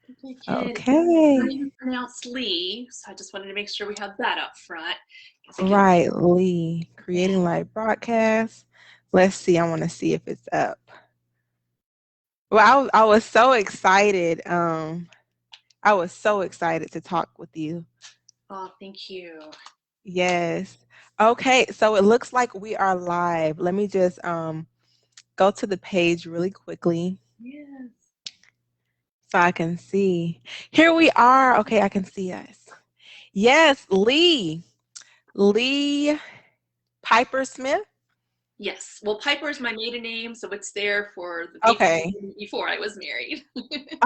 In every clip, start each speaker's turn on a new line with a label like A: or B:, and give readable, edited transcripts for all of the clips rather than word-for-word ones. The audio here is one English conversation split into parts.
A: I can
B: Okay.
A: even pronounce Leigh, so I just wanted to make sure we have that up front. Because again,
B: Right, Leigh,
A: yeah.
B: creating live broadcasts. Let's see. I want to see if it's up. Well, I was so excited. I was so excited to talk with you.
A: Oh, thank you.
B: Yes. Okay, so it looks like we are live. Let me just go to the page really quickly
A: Yes.
B: so I can see. Here we are. Okay, I can see us. Yes, Leigh. Leigh Piper Smith.
A: Yes. Well, Piper is my maiden name, so it's there for the people who
B: Okay.
A: knew me before I was married.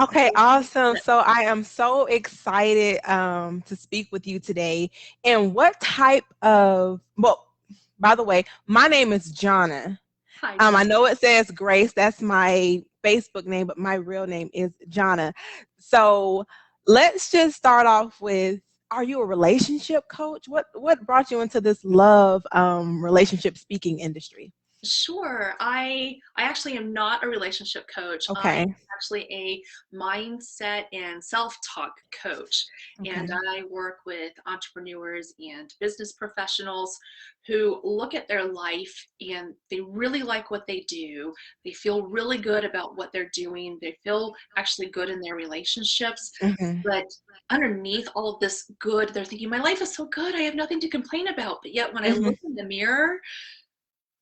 B: Okay, awesome. So I am so excited to speak with you today. And what type of, well, by the way, my name is Jonna.
A: Hi, John.
B: I know it says Grace, that's my Facebook name, but my real name is Jonna. So let's just start off with, are you a relationship coach? What brought you into this love relationship speaking industry?
A: Sure. I actually am not a relationship coach. I am
B: Okay.
A: actually a mindset and self-talk coach. And
B: Okay.
A: I work with entrepreneurs and business professionals who look at their life and they really like what they do. They feel really good about what they're doing. They feel actually good in their relationships.
B: Hmm.
A: But underneath all of this good, they're thinking, my life is so good. I have nothing to complain about. But yet when I
B: Hmm.
A: look in the mirror,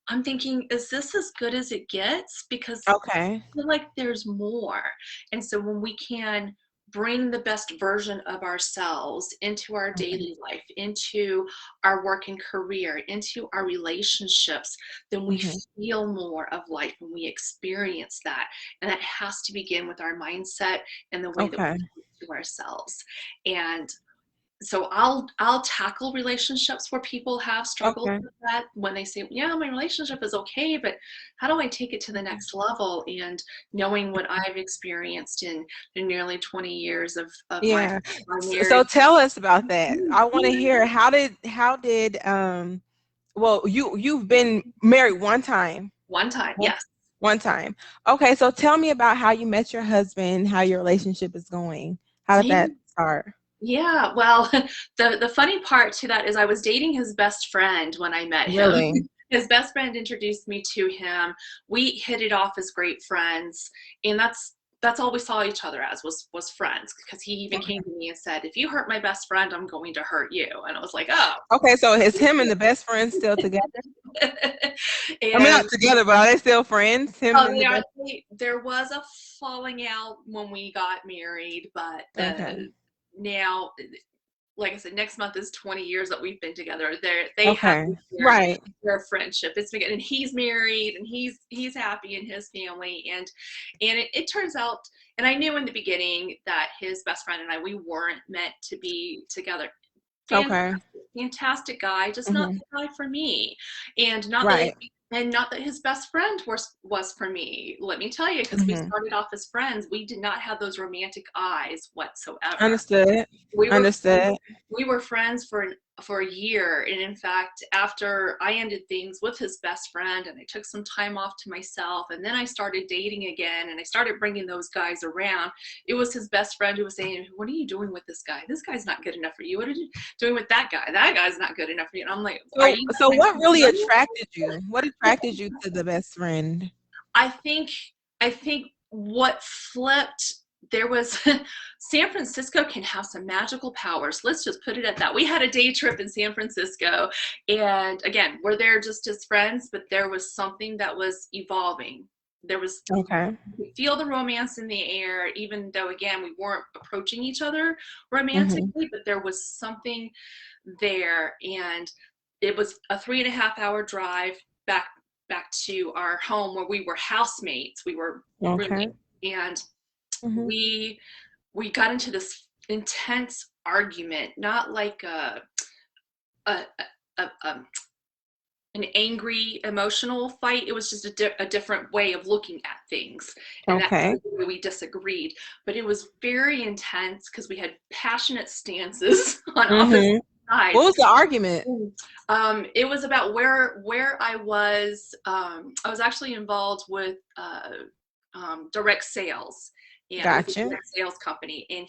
A: I'm thinking, is this as good as it gets? Because
B: Okay.
A: I feel like there's more. And so when we can bring the best version of ourselves into our
B: Mhm.
A: daily life, into our working career, into our relationships, then we
B: Mhm.
A: feel more of life and we experience that. And that has to begin with our mindset and the way that we
B: Okay.
A: talk to ourselves. And so I'll tackle relationships where people have struggled
B: Okay.
A: with that when they say, yeah, my relationship is okay, but how do I take it to the next level? And knowing what I've experienced in the nearly 20 years of
B: Yeah.
A: my
B: So
A: marriage.
B: tell us about that. I want to
A: Yeah,
B: hear how did well, you've been married one time.
A: one time,
B: One
A: yes.
B: one time. Okay, so tell me about how you met your husband, how your relationship is going. How did
A: Yeah,
B: that start?
A: yeah, well, the funny part to that is I was dating his best friend when I met him.
B: Really?
A: His best friend introduced me to him. We hit it off as great friends, and that's all we saw each other as was friends. Because he even came to me and said, "If you hurt my best friend, I'm going to hurt you." And I was like, "Oh."
B: Okay, so is him and the best friend still together? I mean,
A: And
B: not together, but are they still friends? Him
A: oh,
B: and the best.
A: there was a falling out when we got married, but
B: Okay.
A: now, like I said, next month is 20 years that we've been together. They
B: Okay.
A: haven't shared
B: Right.
A: their friendship. It's been, and he's married and he's happy in his family. And it turns out, and I knew in the beginning that his best friend and I, we weren't meant to be together. Fantastic,
B: Okay.
A: fantastic guy, just not
B: Hmm.
A: the guy for me. And not that
B: Right.
A: not that his best friend was for me. Let me tell you, because we
B: Hmm.
A: started off as friends, we did not have those romantic eyes whatsoever.
B: Understood.
A: We were
B: Understood.
A: we were friends for a year, and in fact, after I ended things with his best friend and I took some time off to myself, and then I started dating again and I started bringing those guys around, it was his best friend who was saying, what are you doing with this guy? This guy's not good enough for you. What are you doing with that guy? That guy's not good enough for you. And I'm like, are
B: So,
A: you
B: so
A: not
B: what
A: my
B: really
A: son?
B: attracted you? What attracted you to the best friend?
A: I think I think what flipped, there was San Francisco can have some magical powers. Let's just put it at that. We had a day trip in San Francisco, and again, we're there just as friends, but there was something that was evolving. There was,
B: Okay.
A: you could feel the romance in the air, even though again we weren't approaching each other
B: Mhm.
A: romantically, but there was something there. And it was a 3.5 hour drive back to our home where we were housemates. We were roommates,
B: Okay.
A: and
B: Mhm.
A: we we got into this intense argument, not like a, a an angry emotional fight. It was just a different way of looking at things, and that's
B: Okay.
A: the way we disagreed. But it was very intense because we had passionate stances on opposite
B: Mhm. What
A: sides.
B: was the argument?
A: It was about where I was. I was actually involved with direct sales, and with a
B: Gotcha.
A: direct sales company. And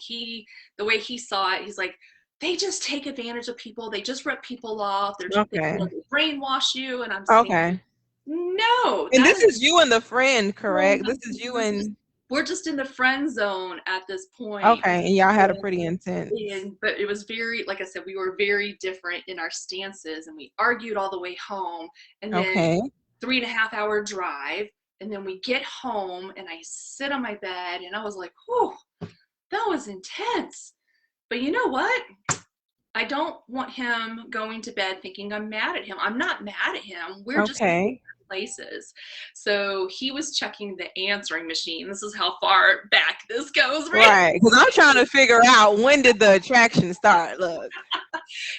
A: the way he saw it, he's like, they just take advantage of people. They just rip people off. They
B: Okay.
A: brainwash you. And I'm saying,
B: Okay.
A: no,
B: And
A: that
B: this
A: is
B: is you and the friend,
A: no,
B: correct? This is you and
A: we're just in the friend zone at this point.
B: okay, and y'all had a pretty intense.
A: But it was very, like I said, we were very different in our stances, and we argued all the way home. And then
B: Okay.
A: 3.5 hour drive, and then we get home, and I sit on my bed, and I was like, whew, that was intense. But you know what? I don't want him going to bed thinking I'm mad at him. I'm not mad at him. We're just in
B: Okay.
A: places. So he was checking the answering machine. This is how far back this goes, right?
B: Right. Because I'm trying to figure out when did the attraction start. Look,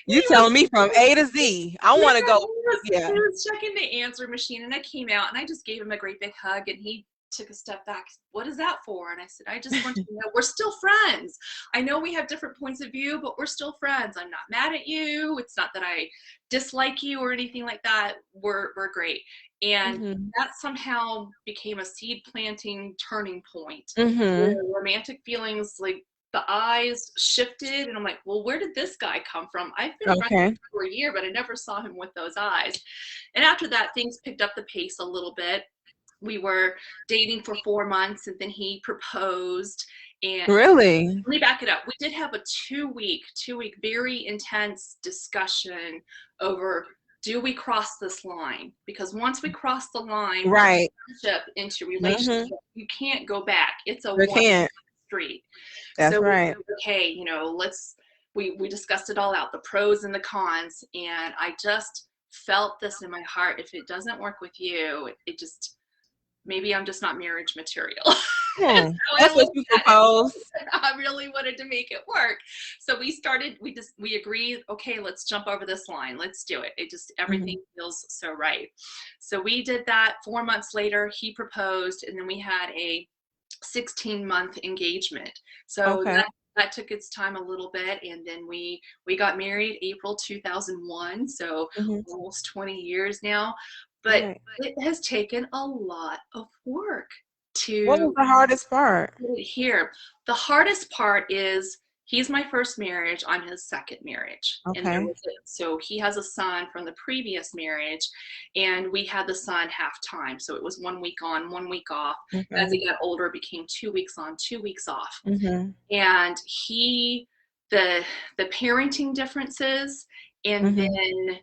B: you
A: He was,
B: telling me from A to Z. I
A: yeah,
B: want to go.
A: he
B: Yeah.
A: was checking the answer machine, and I came out and I just gave him a great big hug, and he took a step back. What is that for? And I said, I just want you to know we're still friends. I know we have different points of view, but we're still friends. I'm not mad at you. It's not that I dislike you or anything like that. We're great. And
B: Mhm.
A: that somehow became a seed planting turning point
B: Mhm.
A: where romantic feelings, like the eyes shifted, and I'm like, well, where did this guy come from? I've been friends with
B: Okay.
A: him for a year, but I never saw him with those eyes. And after that, things picked up the pace a little bit. We were dating for 4 months, and then he proposed. And
B: Really?
A: let me back it up. We did have a 2 week very intense discussion over, do we cross this line? Because once we cross the line from
B: Right.
A: friendship into
B: Mhm.
A: relationship, you can't go back. It's a
B: We
A: one
B: can't.
A: street.
B: That's
A: So we
B: right.
A: said, okay, we discussed it all out, the pros and the cons, and I just felt this in my heart. If it doesn't work with you, it just, maybe I'm just not marriage material. That's how I
B: That's what
A: looked
B: you
A: at it.
B: propose.
A: I really wanted to make it work. So we agreed, okay, let's jump over this line. Let's do it. It just,
B: Mhm.
A: everything feels so right. So we did that. 4 months later, he proposed, and then we had a 16-month engagement. So
B: Okay.
A: that took its time a little bit, and then we got married April 2001, so
B: Mhm.
A: almost 20 years now. But
B: Right.
A: it has taken a lot of work
B: What was
A: to
B: the hardest part?
A: get it here. The hardest part is he's my first marriage, I'm his second marriage. And
B: Okay.
A: so he has a son from the previous marriage, and we had the son half time. So it was 1 week on, 1 week off. As
B: Okay.
A: he got older, it became 2 weeks on, 2 weeks off.
B: Mhm.
A: And the parenting differences, and
B: Mhm.
A: then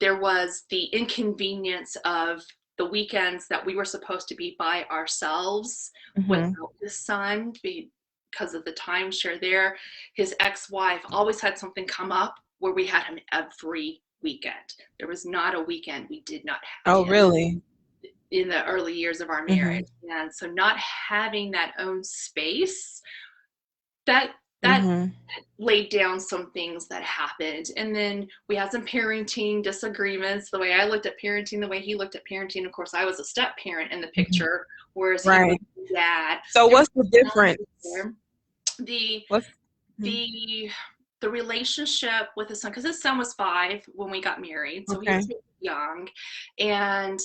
A: there was the inconvenience of the weekends that we were supposed to be by ourselves
B: Mhm.
A: without his son because of the timeshare there. His ex-wife always had something come up where we had him every weekend. There was not a weekend we did not have
B: Oh,
A: him
B: really?
A: in the early years of our marriage.
B: Mhm.
A: And so not having that own space, that that
B: Mhm.
A: laid down some things that happened. And then we had some parenting disagreements, the way I looked at parenting, the way he looked at parenting. Of course, I was a step parent in the
B: Mhm.
A: picture, whereas he was
B: Right.
A: a dad.
B: So
A: There was
B: what's the difference?
A: challenges there. the
B: What's mhm.
A: the the relationship with his son, because his son was 5 when we got married, so he
B: Okay.
A: was really young. And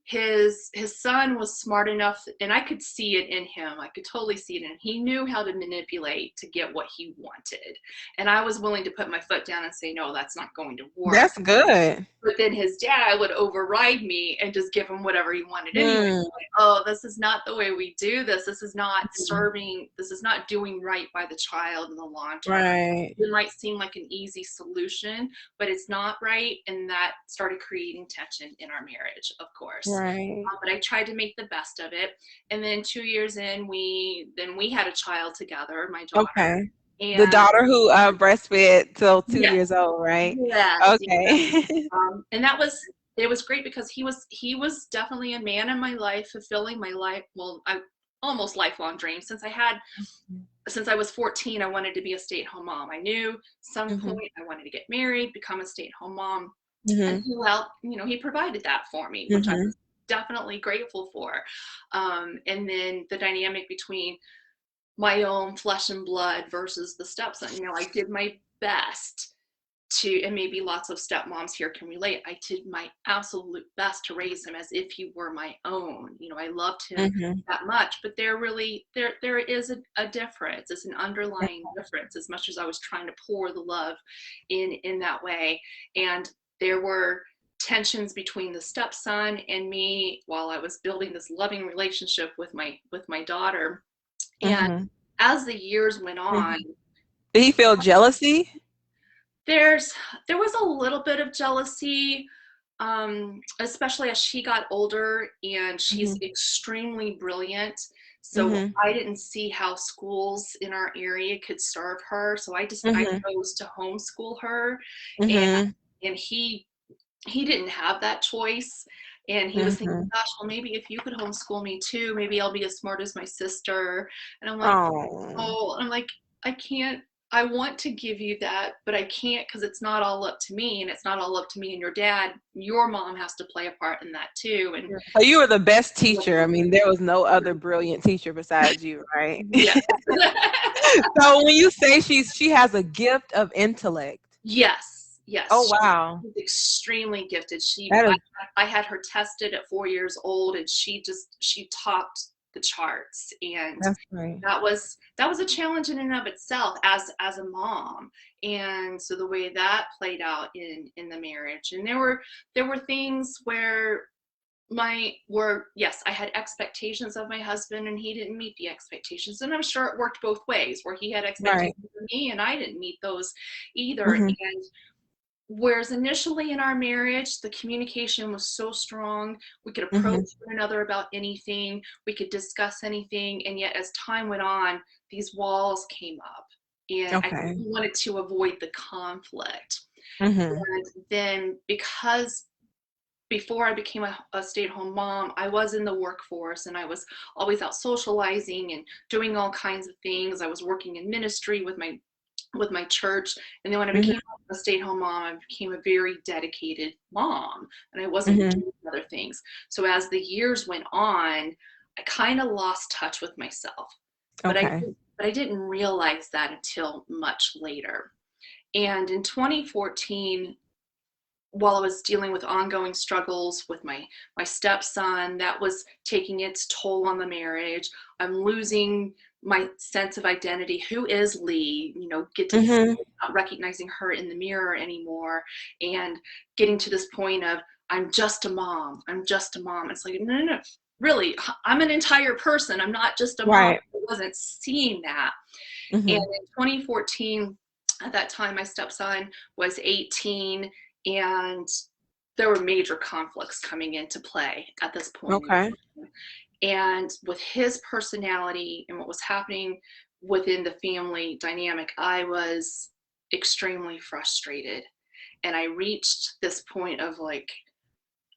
A: his son was smart enough, and I could see it in him. I could totally see it in him. He knew how to manipulate to get what he wanted, and I was willing to put my foot down and say, no, that's not going to work.
B: That's good.
A: But then his dad would override me and just give him whatever he wanted anyway.
B: Mm.
A: Like, oh, this is not the way we do this. This is not
B: Mhm.
A: serving, this is not doing right by the child in the long term.
B: Right.
A: It might seem like an easy solution, but it's not right. And that started creating tension in our marriage, of course.
B: Right.
A: But I tried to make the best of it. And then 2 years in, we had a child together, my daughter.
B: Okay. The
A: And
B: daughter who breastfed till 2
A: yes,
B: years old, right?
A: yes,
B: Okay.
A: and it was great because he was definitely a man in my life, fulfilling my life, well, I almost lifelong dream. Since I was 14, I wanted to be a stay-at-home mom. I knew some
B: Mhm.
A: point I wanted to get married, become a stay-at-home mom, and
B: Mhm.
A: he provided that for me, which I
B: Mhm.
A: was definitely grateful for. And then the dynamic between my own flesh and blood versus the stepson, I did my best and maybe lots of stepmoms here can relate, I did my absolute best to raise him as if he were my own. I loved him
B: Mhm.
A: that much, but there is a difference. It's an underlying difference, as much as I was trying to pour the love in that way. And there were tensions between the stepson and me while I was building this loving relationship with my daughter. And
B: Mhm.
A: as the years went on,
B: Mhm. Did he feel jealousy?
A: there's there was a little bit of jealousy, especially as she got older, and she's
B: Mhm.
A: extremely brilliant. So
B: Mhm.
A: I didn't see how schools in our area could serve her. So I
B: Mhm.
A: chose to homeschool her, and
B: Mhm.
A: he didn't have that choice. And he was thinking,
B: Mhm.
A: gosh, well, maybe if you could homeschool me too, maybe I'll be as smart as my sister. And I'm like,
B: Oh.
A: oh, I'm like, I can't. I want to give you that, but I can't, because it's not all up to me, and it's not all up to me and your dad. Your mom has to play a part in that too. And
B: So you were the best teacher. I mean, there was no other brilliant teacher besides you, right?
A: yeah.
B: So when you say she has a gift of intellect.
A: Yes, yes,
B: Oh, wow.
A: she's extremely gifted.
B: That is
A: I had her tested at 4 years old, and she topped the charts. And
B: that's great.
A: that was a challenge in and of itself as a mom. And so the way that played out in the marriage, and there were things where yes, I had expectations of my husband, and he didn't meet the expectations. And I'm sure it worked both ways, where he had
B: Right.
A: expectations of me and I didn't meet those either.
B: Mhm.
A: And whereas initially in our marriage, the communication was so strong, we could approach
B: Mhm.
A: one another about anything, we could discuss anything. And yet, as time went on, these walls came up, and I
B: Okay.
A: wanted to avoid the conflict.
B: Mhm.
A: And then, because before I became a stay-at-home mom, I was in the workforce, and I was always out socializing and doing all kinds of things. I was working in ministry with my church. And then when I
B: Mhm.
A: became a stay-at-home mom, I became a very dedicated mom, and I wasn't
B: Mhm.
A: doing other things. So as the years went on, I kind of lost touch with myself. But I
B: Okay.
A: but I didn't realize that until much later. And in 2014, while I was dealing with ongoing struggles with my stepson, that was taking its toll on the marriage. I'm losing my sense of identity. Who is Leigh? Get to this,
B: Mhm.
A: not recognizing her in the mirror anymore, and getting to this point of, I'm just a mom. I'm just a mom. It's like, no, no, no. Really, I'm an entire person. I'm not just a mom.
B: Right.
A: I wasn't seeing that. And
B: Mhm.
A: in 2014, at that time, my stepson was 18, and there were major conflicts coming into play at this point in
B: Okay.
A: time. And with his personality and what was happening within the family dynamic, I was extremely frustrated. And I reached this point of like,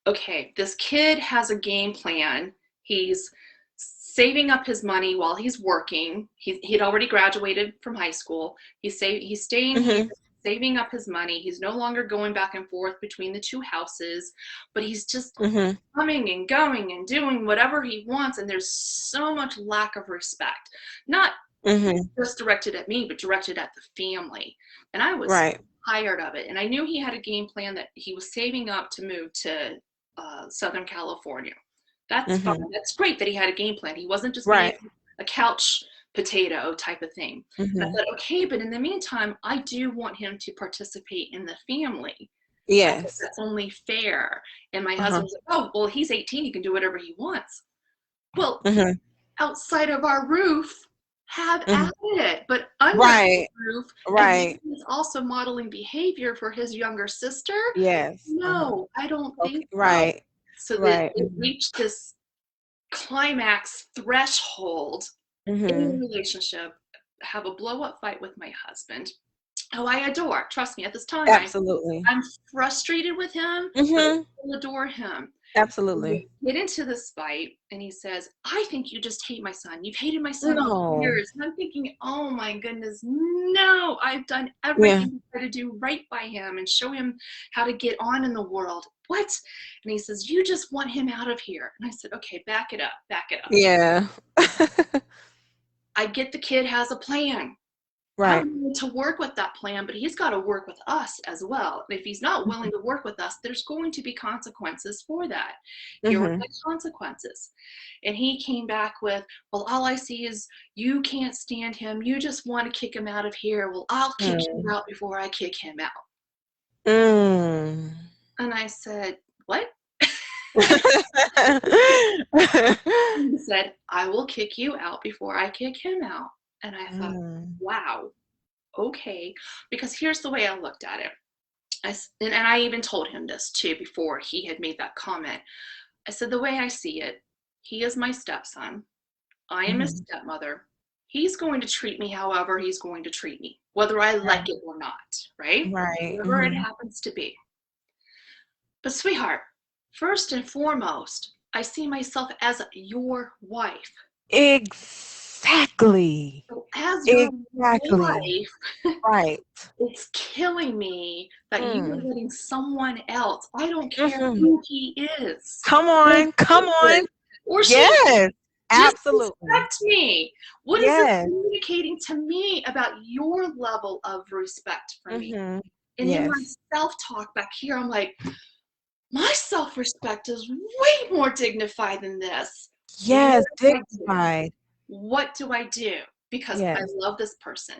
A: okay, this kid has a game plan. He's saving up his money while he's working. He'd already graduated from high school. He's staying here,
B: Mhm.
A: saving up his money. He's no longer going back and forth between the two houses, but he's just
B: Mhm.
A: coming and going and doing whatever he wants. And there's so much lack of respect, not
B: Mhm.
A: just directed at me, but directed at the family. And I was
B: Right.
A: tired of it. And I knew he had a game plan, that he was saving up to move to Southern California. That's fine.
B: Mhm.
A: That's great that he had a game plan. He wasn't just being
B: Right.
A: a couch potato type of thing. And I
B: Mhm.
A: thought, okay, but in the meantime, I do want him to participate in the family. I think
B: Yes.
A: that's only fair. And my
B: Uh-huh.
A: husband was like, oh, well, he's 18. He can do whatever he wants. Well,
B: Mhm.
A: outside of our roof, have
B: Mhm.
A: at it. But under our
B: Right.
A: roof, and
B: Right.
A: he's also modeling behavior for his younger sister.
B: Yes. Uh-huh.
A: No, I don't
B: Okay.
A: think so.
B: Right.
A: So that
B: Right.
A: it
B: Mhm.
A: reached this climax threshold in the
B: Mhm.
A: relationship, have a blow up fight with my husband, who I adore. Trust me, at this time,
B: Absolutely.
A: I'm frustrated with him, but I
B: Mhm.
A: still adore him.
B: Absolutely.
A: We get into this fight, and he says, I think you just hate my son. You've hated my son all these
B: No.
A: years. And I'm thinking, oh my goodness, no, I've done
B: Yeah.
A: everything to try to do right by him and show him how to get on in the world. What? And he says, you just want him out of here. And I said, okay, back it up, back it up.
B: Yeah.
A: I get the kid has a plan.
B: Right.
A: I'm willing to work with that plan, but he's got to work with us as well. And if he's not willing to work with us, there's going to be consequences for that. Here are
B: Mm-hmm.
A: the consequences. And he came back with, well, all I see is you can't stand him. You just want to kick him out of here. Well, I'll kick you out before I kick him out.
B: Mm.
A: And I said, what? He said, I will kick you out before I kick him out. And I thought,
B: Mm.
A: wow, okay. Because here's the way I looked at it. And I even told him this too before he had made that comment. I said, the way I see it, he is my stepson. I am his
B: Mm-hmm.
A: stepmother. He's going to treat me however he's going to treat me, whether I like it or not, right?
B: Right.
A: Whatever it
B: Mm-hmm.
A: happens to be. But, sweetheart, first and foremost, I see myself as your wife.
B: Exactly.
A: So as your
B: Exactly.
A: wife,
B: Right.
A: it's killing me that you are
B: Mm.
A: letting someone else, I don't care
B: Mm-hmm.
A: who he is,
B: Come
A: or
B: on. Come
A: she
B: on.
A: is, or she,
B: Yes. Absolutely.
A: disrespect me. What is this
B: Yes.
A: communicating to me about your level of respect for me?
B: Mm-hmm.
A: And in my
B: Yes.
A: self-talk back here, I'm like, my self-respect is way more dignified than this.
B: Yes.
A: What do I do?
B: Dignified.
A: What do I do? Because I
B: Yes.
A: love this person.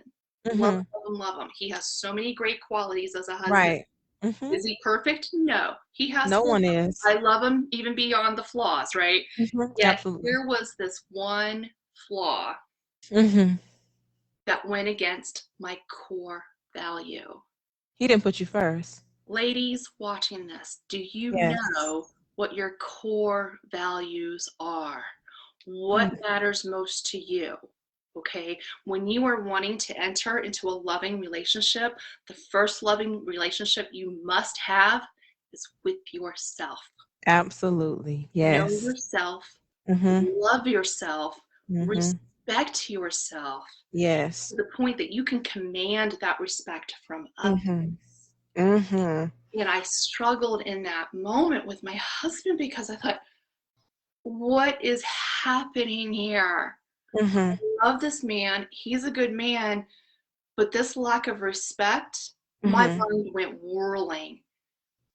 A: Love
B: Mm-hmm.
A: him, love him, love him. He has so many great qualities as a husband.
B: Right. Mm-hmm.
A: Is he perfect? No. He has
B: No
A: flaws.
B: one is.
A: I love him even beyond the flaws, right?
B: Mm-hmm.
A: Yet
B: Absolutely.
A: here was this one flaw
B: Mm-hmm.
A: that went against my core value.
B: He didn't put you first.
A: Ladies watching this, do you
B: Yes.
A: know what your core values are? What
B: Mm.
A: matters most to you? Okay, when you are wanting to enter into a loving relationship, the first loving relationship you must have is with yourself.
B: Absolutely.
A: Know
B: Yes.
A: yourself,
B: Mm-hmm.
A: love yourself,
B: Mm-hmm.
A: respect yourself
B: Yes.
A: to the point that you can command that respect from others.
B: Mm-hmm. Mm-hmm.
A: And I struggled in that moment with my husband because I thought, what is happening here?
B: Mm-hmm.
A: I love this man. He's a good man. But this lack of respect, my
B: Mm-hmm.
A: mind went whirling.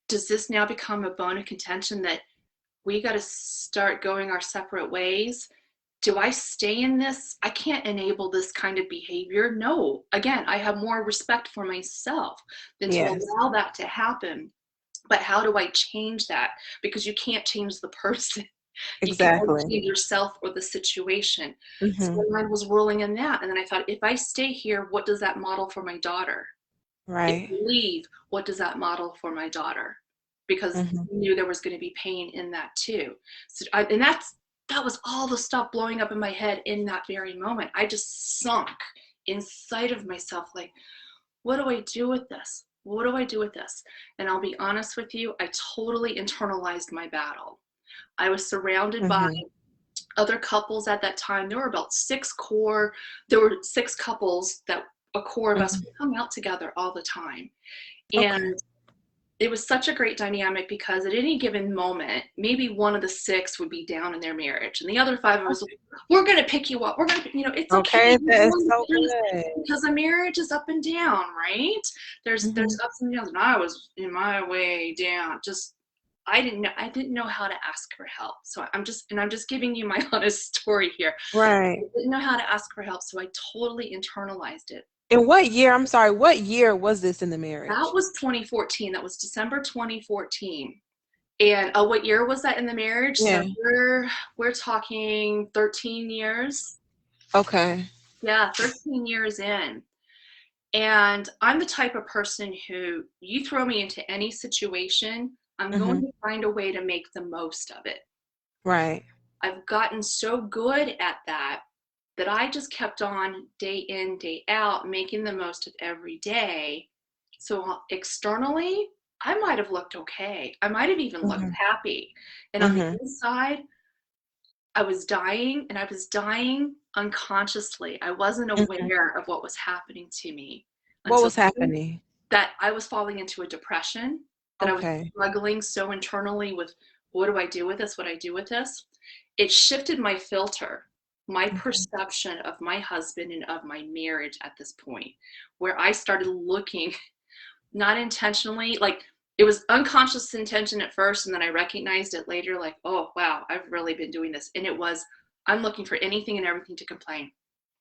A: Does this now become a bone of contention that we got to start going our separate ways? Do I stay in this? I can't enable this kind of behavior. No. Again, I have more respect for myself than to
B: Yes.
A: allow that to happen. But how do I change that? Because you can't change the person. You can only
B: Exactly.
A: change yourself or the situation. So
B: Mm-hmm.
A: my mind was rolling in that. And then I thought, if I stay here, what does that model for my daughter? If
B: Right.
A: I leave, what does that model for my daughter? Because
B: Mm-hmm.
A: I knew there was going to be pain in that too. So that was all the stuff blowing up in my head in that very moment. I just sunk inside of myself like, what do I do with this? What do I do with this? And I'll be honest with you, I totally internalized my battle. I was surrounded by
B: Mm-hmm.
A: other couples at that time. There were about there were 6 couples that a core of us
B: Mm-hmm.
A: would hung out together all the time.
B: Okay.
A: And it was such a great dynamic because at any given moment, maybe one of the 6 would be down in their marriage, and the other 5 was, we're going to pick you up. We're going to, it's okay.
B: Okay. That is so good.
A: Because a marriage is up and down, right?
B: Mm-hmm.
A: There's ups and downs, and I was in my way down. Just I didn't know how to ask for help. So I'm just giving you my honest story here. I
B: Right.
A: didn't know how to ask for help, so I totally internalized it.
B: And what year? I'm sorry. What year was this in the
A: That
B: marriage?
A: was 2014. That was December 2014. And what year was that in the marriage? So
B: Yeah.
A: we're talking 13 years.
B: Okay.
A: Yeah, 13 years in. And I'm the type of person who you throw me into any situation, I'm
B: Mm-hmm.
A: going to find a way to make the most of it.
B: Right.
A: I've gotten so good at that that I just kept on day in, day out, making the most of every day. So externally, I might have looked okay. I might have even looked
B: Mm-hmm.
A: happy. And on the
B: Mm-hmm.
A: inside, I was dying, and I was dying unconsciously. I wasn't
B: Mm-hmm.
A: aware of what was happening to me
B: What
A: until
B: was happening?
A: that I was falling into a depression, that I was
B: Okay.
A: struggling so internally with what do I do with this? What do I do with this? It shifted my filter. my
B: Okay.
A: perception of my husband and of my marriage at this point, where I started looking, not intentionally, like it was unconscious intention at first, and then I recognized it later, like, oh wow, I've really been doing this. And it was, I'm looking for anything and everything to complain.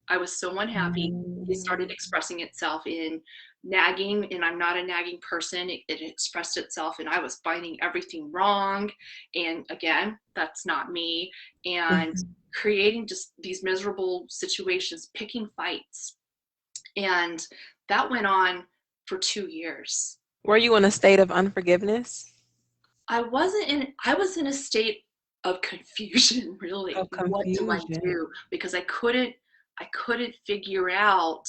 A: I was so unhappy. It started
B: Mm.
A: expressing itself in nagging, and I'm not a nagging person. It expressed itself, and I was finding everything wrong. And again, that's not me. And
B: Mhm.
A: creating just these miserable situations, picking fights. And that went on for 2 years.
B: Were you in a state of unforgiveness?
A: I was in a state of confusion, really.
B: Of
A: What do I
B: confusion.
A: do? Because I couldn't figure out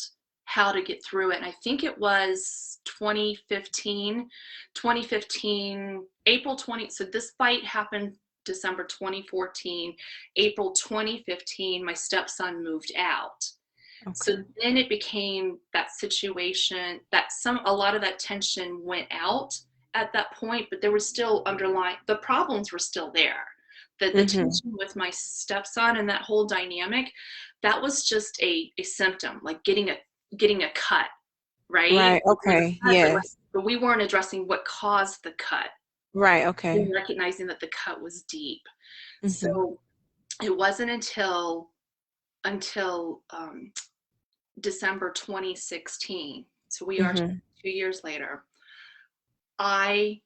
A: how to get through it. And I think it was 2015, April 20. So this fight happened December 2014. April 2015, my stepson moved out. So
B: Okay.
A: then it became that situation that a lot of that tension went out at that point, but there was still underlying, the problems were still there. The
B: Mhm.
A: tension with my stepson and that whole dynamic, that was just a symptom, like getting a cut, right?
B: Right.
A: Getting
B: Okay.
A: a cut,
B: Yes.
A: but we weren't addressing what caused the cut
B: Right.
A: and
B: Okay.
A: recognizing that the cut was deep.
B: Mhm.
A: So it wasn't until December 2016. So we are
B: Mhm.
A: 2 years later. I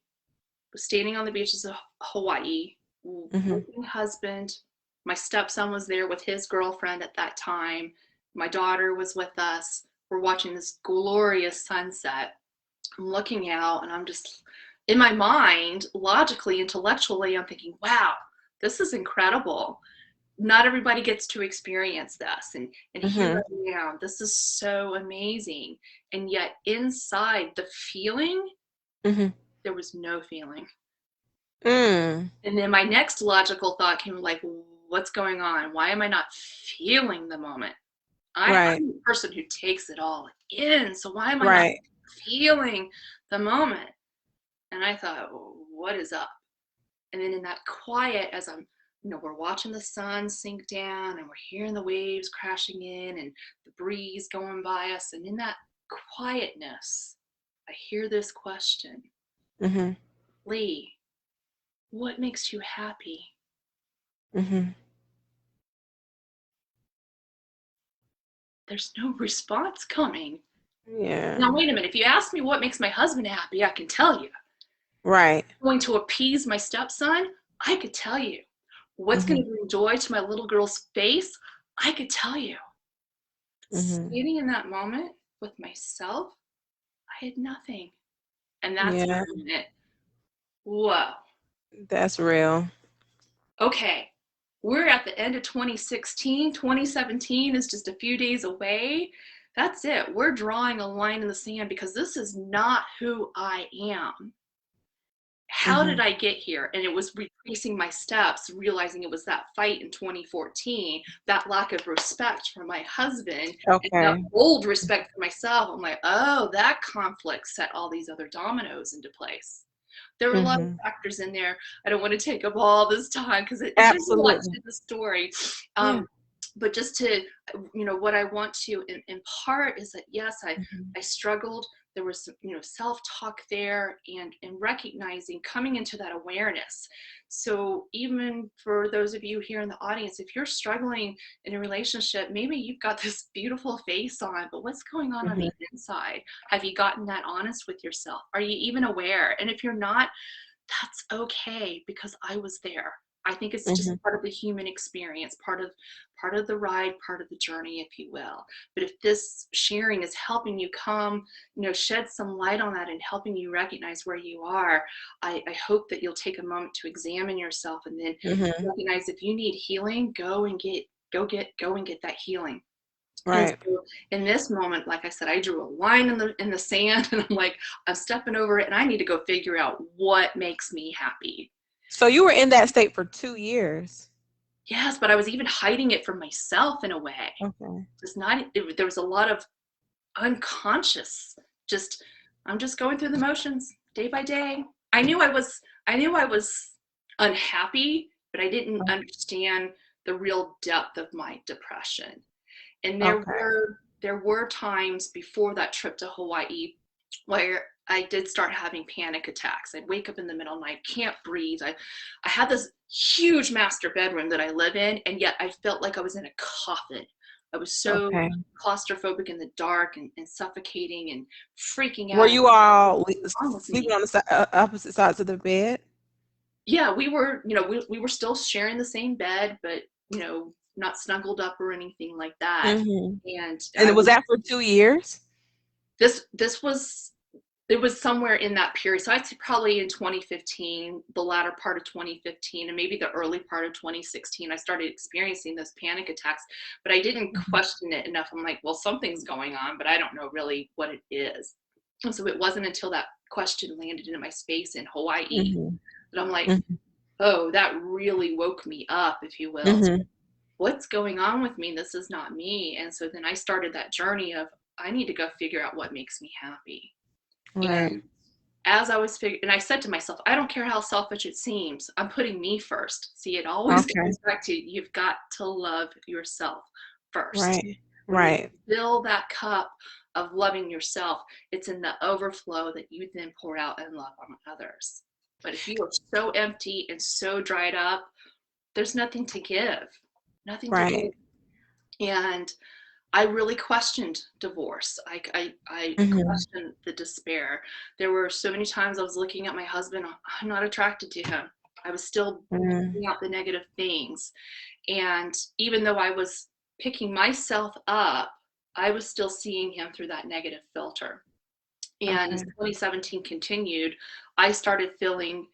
A: was standing on the beaches of Hawaii
B: Mhm.
A: with my husband. My stepson was there with his girlfriend at that time. My daughter was with us. We're watching this glorious sunset. I'm looking out and I'm just, in my mind, logically, intellectually, I'm thinking, wow, this is incredible. Not everybody gets to experience this, and here
B: Mhm.
A: I am, this is so amazing. And yet inside the feeling,
B: Mhm.
A: there was no feeling.
B: Mm.
A: And then my next logical thought came, like, what's going on? Why am I not feeling the moment?
B: Right.
A: I'm the person who takes it all in, so why am I not
B: Right.
A: feeling the moment? And I thought, what is up? And then in that quiet, as we're watching the sun sink down and we're hearing the waves crashing in and the breeze going by us. And in that quietness, I hear this question:
B: Mhm.
A: Leigh, what makes you happy?
B: Mhm.
A: There's no response coming.
B: Yeah.
A: Now, wait a minute. If you ask me what makes my husband happy, I can tell you.
B: Right.
A: Going to appease my stepson, I could tell you. What's going
B: Mhm.
A: to bring joy to my little girl's face, I could tell you.
B: Mhm.
A: Standing in that moment with myself, I had nothing. And that's
B: Yeah.
A: when it, whoa,
B: That's real.
A: okay, we're at the end of 2016. 2017 is just a few days away. That's it. We're drawing a line in the sand because this is not who I am. How did
B: Mhm.
A: I get here? And it was retracing my steps, realizing it was that fight in 2014, that lack of respect for my husband, and that
B: Okay.
A: old respect for myself. I'm like, oh, that conflict set all these other dominoes into place. There were a lot of
B: Mhm.
A: factors in there. I don't want to take up all this time because there's a lot
B: Absolutely.
A: to the story.
B: Yeah.
A: But just to, what I want to impart is that yes,
B: Mhm.
A: I struggled. There was some, self-talk there, and recognizing, coming into that awareness. So even for those of you here in the audience, if you're struggling in a relationship, maybe you've got this beautiful face on, but what's going on
B: Mhm.
A: the inside? Have you gotten that honest with yourself? Are you even aware? And if you're not, that's okay, because I was there. I think it's just
B: Mhm.
A: part of the human experience, part of the ride, part of the journey, if you will. But if this sharing is helping you come, shed some light on that and helping you recognize where you are, I hope that you'll take a moment to examine yourself, and then
B: Mhm.
A: recognize, if you need healing, go and get that healing. And
B: Right.
A: so in this moment, like I said, I drew a line in the sand, and I'm like, I'm stepping over it, and I need to go figure out what makes me happy.
B: So you were in that state for 2 years.
A: Yes, but I was even hiding it from myself in a way.
B: Okay.
A: It's not. There was a lot of unconscious. Just I'm just going through the motions day by day. I knew I was. I knew I was unhappy, but I didn't understand the real depth of my depression. And
B: Okay.
A: there were times before that trip to Hawaii where I did start having panic attacks. I'd wake up in the middle of the night, can't breathe. I had this huge master bedroom that I live in, and yet I felt like I was in a coffin. I was so
B: Okay.
A: claustrophobic in the dark and suffocating and freaking
B: Were
A: out.
B: you all
A: What's wrong with
B: sleeping
A: me?
B: on the opposite sides of the bed?
A: Yeah, we were, we were still sharing the same bed, but, not snuggled up or anything like that.
B: Mm-hmm.
A: And
B: And it was after 2 years?
A: this was, it was somewhere in that period. So I'd say probably in 2015, the latter part of 2015, and maybe the early part of 2016, I started experiencing those panic attacks, but I didn't
B: Mhm.
A: question it enough. I'm like, well, something's going on, but I don't know really what it is. And so it wasn't until that question landed in my space in Hawaii
B: Mhm.
A: that I'm like,
B: Mhm.
A: oh, that really woke me up, if you will.
B: Mhm.
A: What's going on with me? This is not me. And so then I started that journey of, I need to go figure out what makes me happy.
B: Right.
A: And as I was figuring, and I said to myself, I don't care how selfish it seems, I'm putting me first. See, it always
B: Okay.
A: comes back to, you've got to love yourself first.
B: Right.
A: When you
B: Right.
A: fill that cup of loving yourself, it's in the overflow that you then pour out and love on others. But if you are so empty and so dried up, there's nothing to give, nothing to give.
B: Right.
A: And I really questioned divorce. I
B: Mhm.
A: questioned the despair. There were so many times I was looking at my husband, I'm not attracted to him. I was still
B: Mm.
A: picking out the negative things. And even though I was picking myself up, I was still seeing him through that negative filter. And as
B: Okay.
A: 2017 continued, I started feeling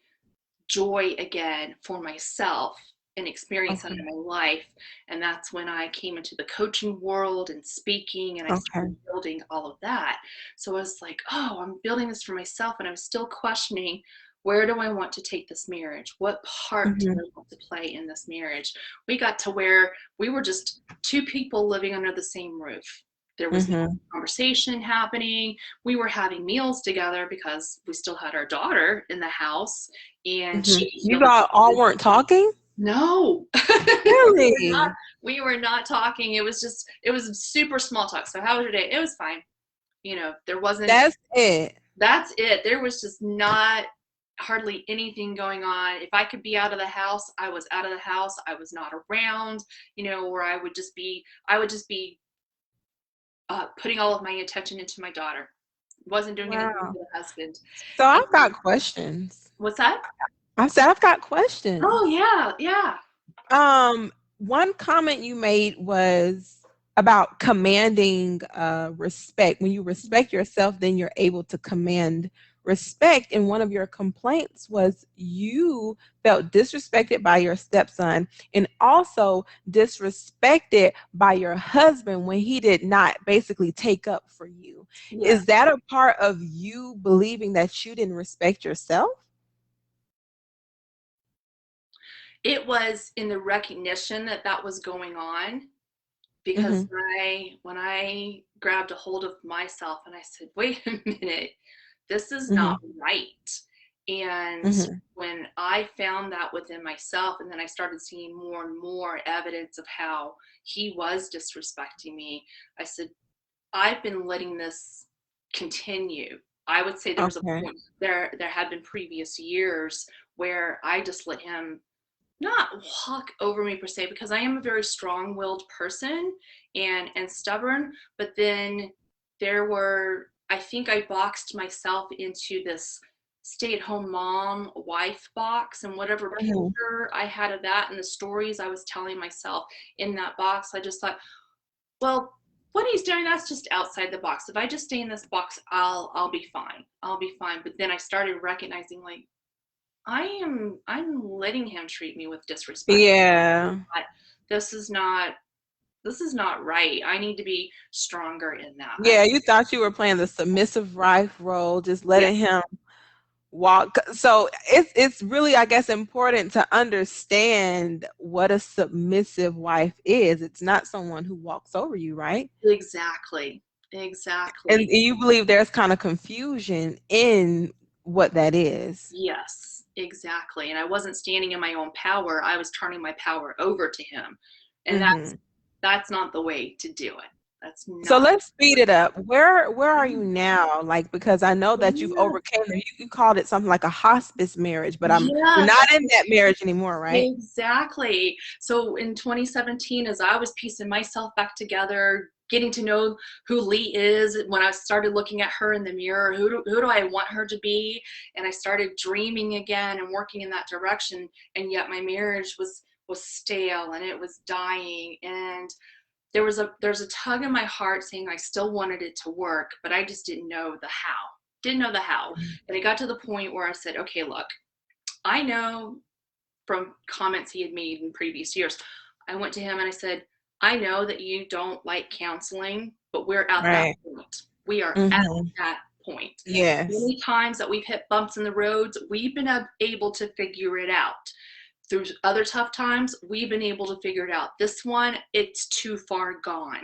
A: joy again for myself and experience that
B: Okay.
A: in my life. And that's when I came into the coaching world and speaking, and I started
B: Okay.
A: building all of that. So I was like, oh, I'm building this for myself. And I was still questioning, where do I want to take this marriage? What part do
B: Mhm.
A: I want to play in this marriage? We got to where we were just two people living under the same roof. There was no
B: Mhm.
A: conversation happening. We were having meals together because we still had our daughter in the house, and
B: Mhm.
A: she
B: You
A: feel like
B: all weren't talking?
A: no.
B: Really?
A: We were not talking. It was super small talk. So how was your day? It was fine. There wasn't,
B: That's it.
A: that's it. There was just not hardly anything going on. If I could be out of the house, I was out of the house. I was not around, or I would just be putting all of my attention into my daughter. Wasn't doing anything
B: Wow.
A: for the husband.
B: So
A: And
B: I've got questions.
A: what's that?
B: I said I've got questions.
A: Oh yeah, yeah.
B: One comment you made was about commanding respect. When you respect yourself, then you're able to command respect. And one of your complaints was you felt disrespected by your stepson and also disrespected by your husband when he did not basically take up for you.
A: Yeah.
B: Is that a part of you believing that you didn't respect yourself?
A: It was in the recognition that that was going on, because
B: Hmm.
A: when I grabbed a hold of myself and I said, "Wait a minute, this is not
B: Hmm.
A: right." And
B: Hmm.
A: when I found that within myself, and then I started seeing more and more evidence of how he was disrespecting me, I said, I've been letting this continue. I would say there was a
B: Okay.
A: point, there had been previous years where I just let him not walk over me per se, because I am a very strong-willed person and stubborn. But then I think I boxed myself into this stay-at-home mom wife box, and whatever
B: Mhm.
A: picture I had of that and the stories I was telling myself in that box, I just thought, well, what he's doing, that's just outside the box. If I just stay in this box, I'll be fine. I'll be fine. But then I started recognizing, like, I'm letting him treat me with disrespect.
B: Yeah.
A: This is not this is not right. I need to be stronger in that.
B: Yeah, you thought you were playing the submissive wife role, just
A: Yeah,
B: letting him walk. So it's really, I guess, important to understand what a submissive wife is. It's not someone who walks over you, right?
A: exactly.
B: And
A: Exactly.
B: you believe there's kind of confusion in what that is.
A: Yes, Exactly. And I wasn't standing in my own power. I was turning my power over to him. And
B: Mm-hmm.
A: that's not the way to do it. That's
B: So
A: not.
B: let's speed it up. Where are you now? Like, because I know that you've
A: Yeah.
B: overcame them. You called it something like a hospice marriage, but you're
A: Yes,
B: not in that marriage anymore, right?
A: exactly. So in 2017, as I was piecing myself back together, getting to know who Leigh is, when I started looking at her in the mirror, who do I want her to be? And I started dreaming again and working in that direction. And yet my marriage was stale and it was dying. And there's a tug in my heart saying I still wanted it to work, but I just didn't know the how. Didn't know the how. And it got to the point where I said, okay, look, I know from comments he had made in previous years. I went to him and I said, I know that you don't like counseling, but we're at that
B: Right.
A: point. We are at
B: Mm-hmm.
A: that point.
B: Yes.
A: Many times that we've hit bumps in the roads, we've been able to figure it out. Through other tough times, we've been able to figure it out. This one, it's too far gone.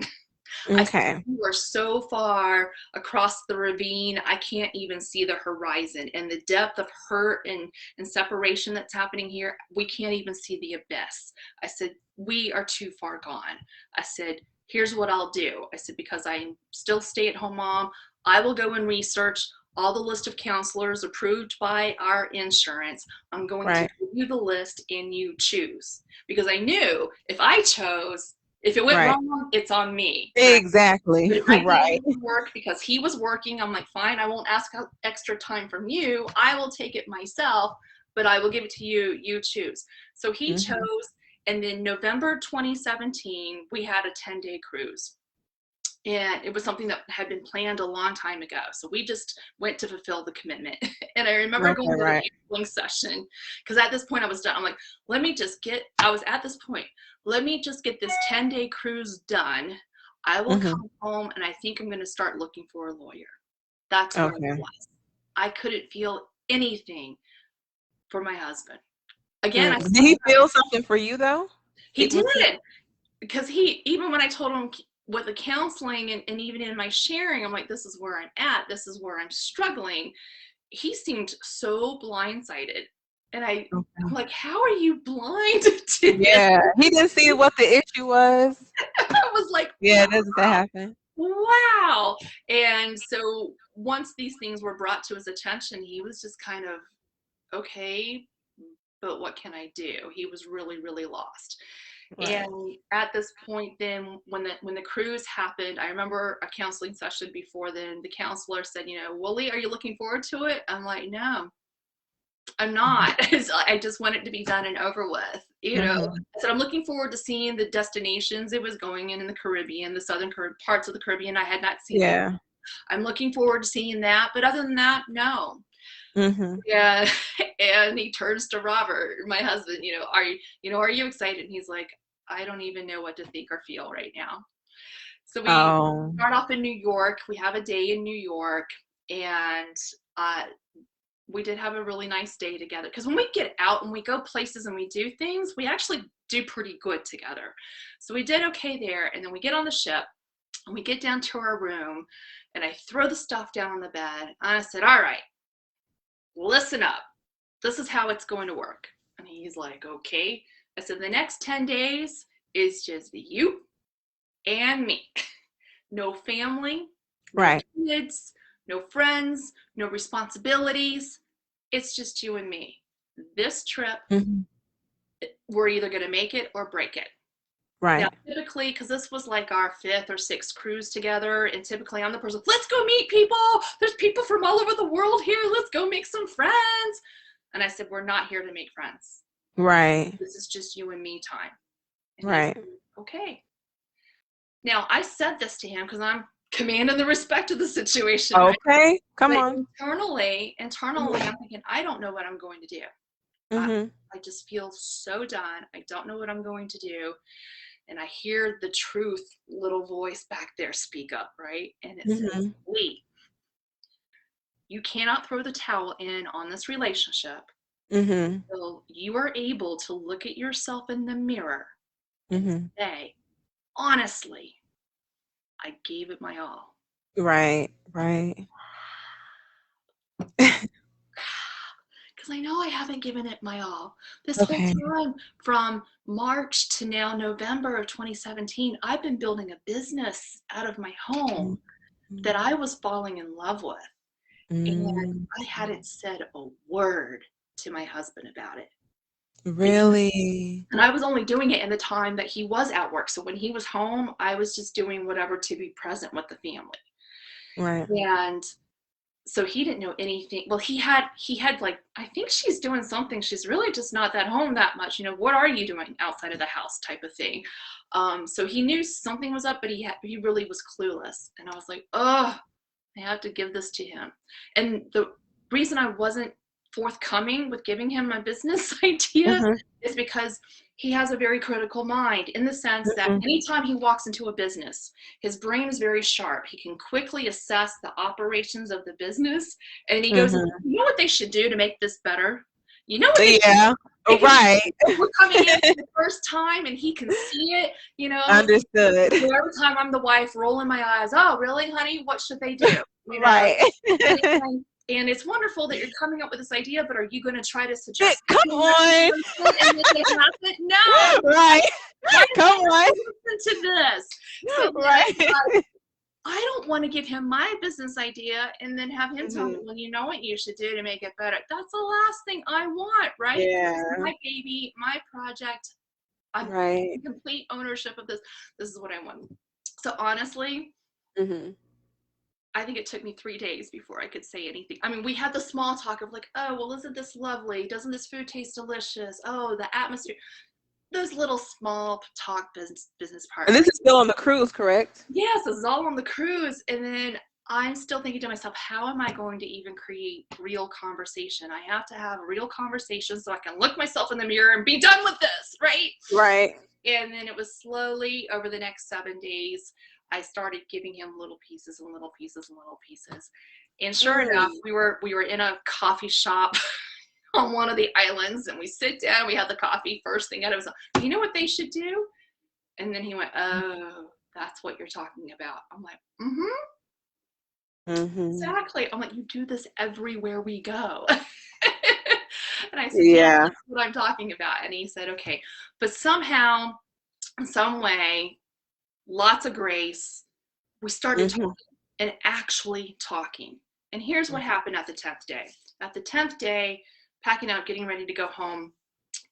A: I said,
B: Okay.
A: you are so far across the ravine, I can't even see the horizon. And the depth of hurt and separation that's happening here, we can't even see the abyss. I said, we are too far gone. I said, here's what I'll do. I said, because I'm still stay-at-home mom, I will go and research all the list of counselors approved by our insurance. I'm going to
B: Right.
A: give you the list and you choose. Because I knew if I chose, if it went
B: Right.
A: wrong, it's on me.
B: Exactly.
A: But if I gave
B: Right.
A: him work because he was working, I'm like, fine, I won't ask extra time from you. I will take it myself, but I will give it to you. You choose. So he chose.
B: Mm-hmm.
A: And then November 2017, we had a 10-day cruise. And it was something that had been planned a long time ago. So we just went to fulfill the commitment. And I remember
B: Okay.
A: going to the
B: Right.
A: counseling session because at this point I was done. I'm like, I was at this point, let me just get this 10-day cruise done. I will
B: Mm-hmm.
A: come home and I think I'm going to start looking for a lawyer. That's where I
B: Okay.
A: was. I couldn't feel anything for my husband. Again, I
B: Mm. Did
A: still
B: he
A: have,
B: feel something for you though?
A: he
B: Was he?
A: did. Because even when I told him with the counseling and even in my sharing, I'm like, this is where I'm at, this is where I'm struggling. He seemed so blindsided. And I'm
B: Okay.
A: like, how are you blind to this?
B: Yeah. He didn't see what the issue was.
A: I was like,
B: Yeah. Doesn't that happen?
A: wow. And so once these things were brought to his attention, he was just kind of, okay, but what can I do? He was really, really lost.
B: Right.
A: And at this point, then when the cruise happened, I remember a counseling session before then. The counselor said, Wooly, are you looking forward to it? I'm like, no, I'm not. I just want it to be done and over with.
B: Mm-hmm.
A: I said I'm looking forward to seeing the destinations it was going in the Caribbean, the southern parts of the Caribbean I had not seen.
B: Yeah.
A: I'm looking forward to seeing that, but other than that, no.
B: Mm-hmm.
A: Yeah. And he turns to Robert, my husband, are you excited? And he's like, I don't even know what to think or feel right now. So we
B: Oh.
A: start off in New York. We have a day in New York, and uh, we did have a really nice day together. Because when we get out and we go places and we do things, we actually do pretty good together. So we did okay there, and then we get on the ship and we get down to our room, and I throw the stuff down on the bed, and I said, all right, listen up. This is how it's going to work. And he's like, okay. I said, the next 10 days is just you and me. No family, no
B: Right.
A: kids, no friends, no responsibilities. It's just you and me. This trip,
B: Mm-hmm.
A: we're either going to make it or break it. Now,
B: Right.
A: typically, because this was like our fifth or sixth cruise together, and typically I'm the person, let's go meet people. There's people from all over the world here. Let's go make some friends. And I said, we're not here to make friends.
B: Right.
A: This is just you and me time. And he's
B: Right.
A: like, okay. Now, I said this to him because I'm commanding the respect of the situation, right?
B: Okay. Come
A: But
B: on.
A: internally,
B: Mm-hmm.
A: I'm thinking, I don't know what I'm going to do. I,
B: Mm-hmm.
A: I just feel so done. I don't know what I'm going to do. And I hear the truth little voice back there speak up, right? And it says,
B: Mm-hmm.
A: Leigh, you cannot throw the towel in on this relationship
B: Mm-hmm.
A: until you are able to look at yourself in the mirror and
B: Mm-hmm.
A: say, honestly, I gave it my all.
B: Right. Right.
A: Because because I know I haven't given it my all. This whole
B: Okay.
A: time from March to now November of 2017, I've been building a business out of my home that I was falling in love with. And
B: Mm.
A: I hadn't said a word to my husband about it.
B: Really?
A: And I was only doing it in the time that he was at work. So when he was home, I was just doing whatever to be present with the family.
B: Right.
A: And so he didn't know anything. Well, he had like, I think she's doing something. She's really just not that home that much. You know, what are you doing outside of the house type of thing. So he knew something was up, but he really was clueless. And I was like, oh, I have to give this to him. And the reason I wasn't forthcoming with giving him my business idea
B: Mhm.
A: is because he has a very critical mind in the sense that
B: Mhm.
A: anytime he walks into a business, his brain is very sharp. He can quickly assess the operations of the business. And he goes,
B: Mhm.
A: you know what they should do to make this better? You know what they should
B: Yeah.
A: do? Because
B: Right.
A: we're coming in for the first time and he can see it, you know.
B: Understood.
A: Every time I'm the wife rolling my eyes, oh, really, honey? What should they do? You know,
B: Right.
A: and it's, like, and it's wonderful that you're coming up with this idea, but are you going to try to suggest
B: Come on.
A: and make it happen? No.
B: Right.
A: Why
B: Come on.
A: listen to this? So then
B: Right.
A: I don't want to give him my business idea and then have him tell me,
B: Mhm.
A: well, you know what you should do to make it better. That's the last thing I want, right? This is
B: Yeah.
A: my baby, my project. I'm
B: Right.
A: in complete ownership of this. This is what I want. So honestly,
B: Mhm.
A: I think it took me 3 days before I could say anything. I mean, we had the small talk of like, oh, well, isn't this lovely? Doesn't this food taste delicious? Oh, the atmosphere. Those little small talk business
B: And
A: parts.
B: this is still on the cruise, correct?
A: Yes, this is all on the cruise. And then I'm still thinking to myself, how am I going to even create real conversation? I have to have a real conversation so I can look myself in the mirror and be done with this, right?
B: Right.
A: And then it was slowly over the next 7 days, I started giving him little pieces and little pieces and little pieces. And sure enough,
B: Mm.
A: we were in a coffee shop on one of the islands, and we sit down, we had the coffee. First thing out of it was, you know what they should do? And then he went, oh, that's what you're talking about. I'm like, mm-hmm,
B: Mhm.
A: exactly. I'm like, you do this everywhere we go. And I said, yeah,
B: Yeah.
A: that's what I'm talking about. And he said, okay. But somehow, in some way, lots of grace, we started
B: Mhm.
A: talking and actually talking. And here's what happened at the 10th day. At the 10th day, packing out, getting ready to go home,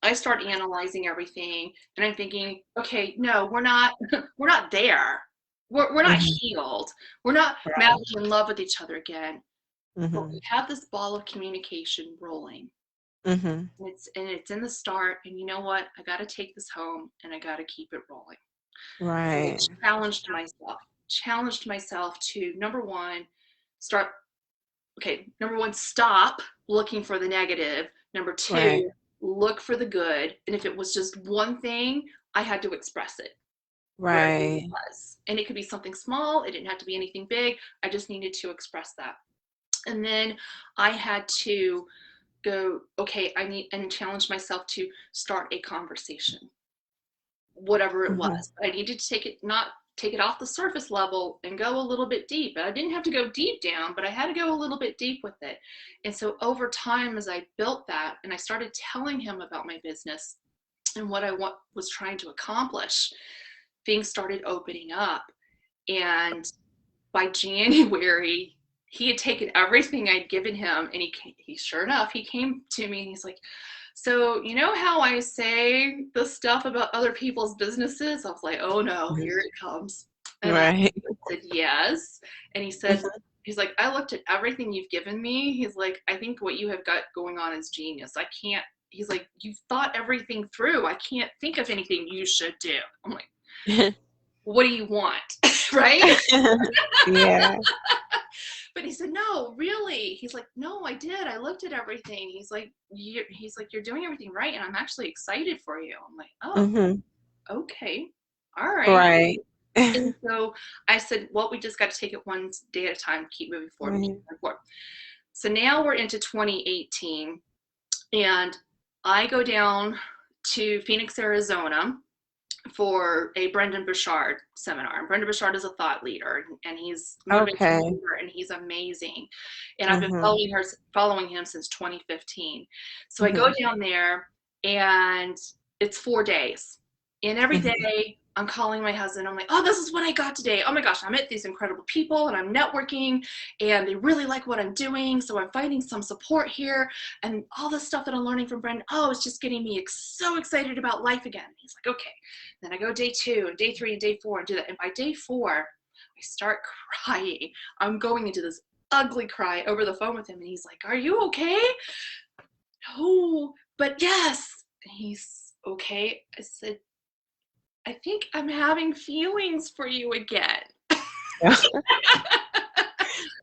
A: I start analyzing everything and I'm thinking, okay, no, we're not there. We're not
B: Mhm.
A: healed. We're not
B: Right.
A: madly in love with each other again. But we
B: Mhm.
A: have this ball of communication rolling.
B: Mhm.
A: And it's in the start. And you know what? I got to take this home and I got to keep it rolling. So I
B: Right.
A: challenged myself to number one, start, okay, number one, stop looking for the negative. Number
B: Right.
A: two, look for the good. And if it was just one thing, I had to express it wherever it
B: Right.
A: was. And it could be something small, it didn't have to be anything big. I just needed to express that. And then I had to go, okay, I need and challenge myself to start a conversation, whatever it
B: Mhm.
A: was. I needed to not take it off the surface level and go a little bit deep. I didn't have to go deep down, but I had to go a little bit deep with it. And so over time, as I built that and I started telling him about my business and what was trying to accomplish, things started opening up. And by January, he had taken everything I'd given him, and he sure enough, he came to me and he's like, so you know how I say the stuff about other people's businesses? I was like, oh no,
B: Mhm.
A: here it comes. And I
B: Right.
A: said, yes. And he said,
B: Mhm.
A: he's like, I looked at everything you've given me. He's like, I think what you have got going on is genius. I can't, he's like, you've thought everything through. I can't think of anything you should do. I'm like, what do you want? Right?
B: Yeah.
A: But he said, no, really. He's like, no, I did. I looked at everything. He's like, you're doing everything right. And I'm actually excited for you. I'm like, oh,
B: Mhm.
A: okay. All right.
B: Right.
A: And so I said, well, we just got to take it one day at a time, keep moving forward, keep
B: Right.
A: moving forward. So now we're into 2018 and I go down to Phoenix, Arizona for a Brendan Burchard seminar. And Brendan Burchard is a thought leader, and he's motivational
B: Okay.
A: leader, and he's amazing. And I've been
B: Mhm.
A: following him since 2015. So I go
B: Mhm.
A: down there, and it's 4 days. And every
B: Mhm.
A: day I'm calling my husband. I'm like, oh, this is what I got today. Oh my gosh, I met these incredible people, and I'm networking, and they really like what I'm doing. So I'm finding some support here, and all the stuff that I'm learning from Brendan. Oh, it's just getting me so excited about life again. He's like, okay. Then I go day 2 and day 3 and day 4 and do that. And by day 4, I start crying. I'm going into this ugly cry over the phone with him. And he's like, are you okay? No, but yes. And he's okay. I said, I think I'm having feelings for you again. Because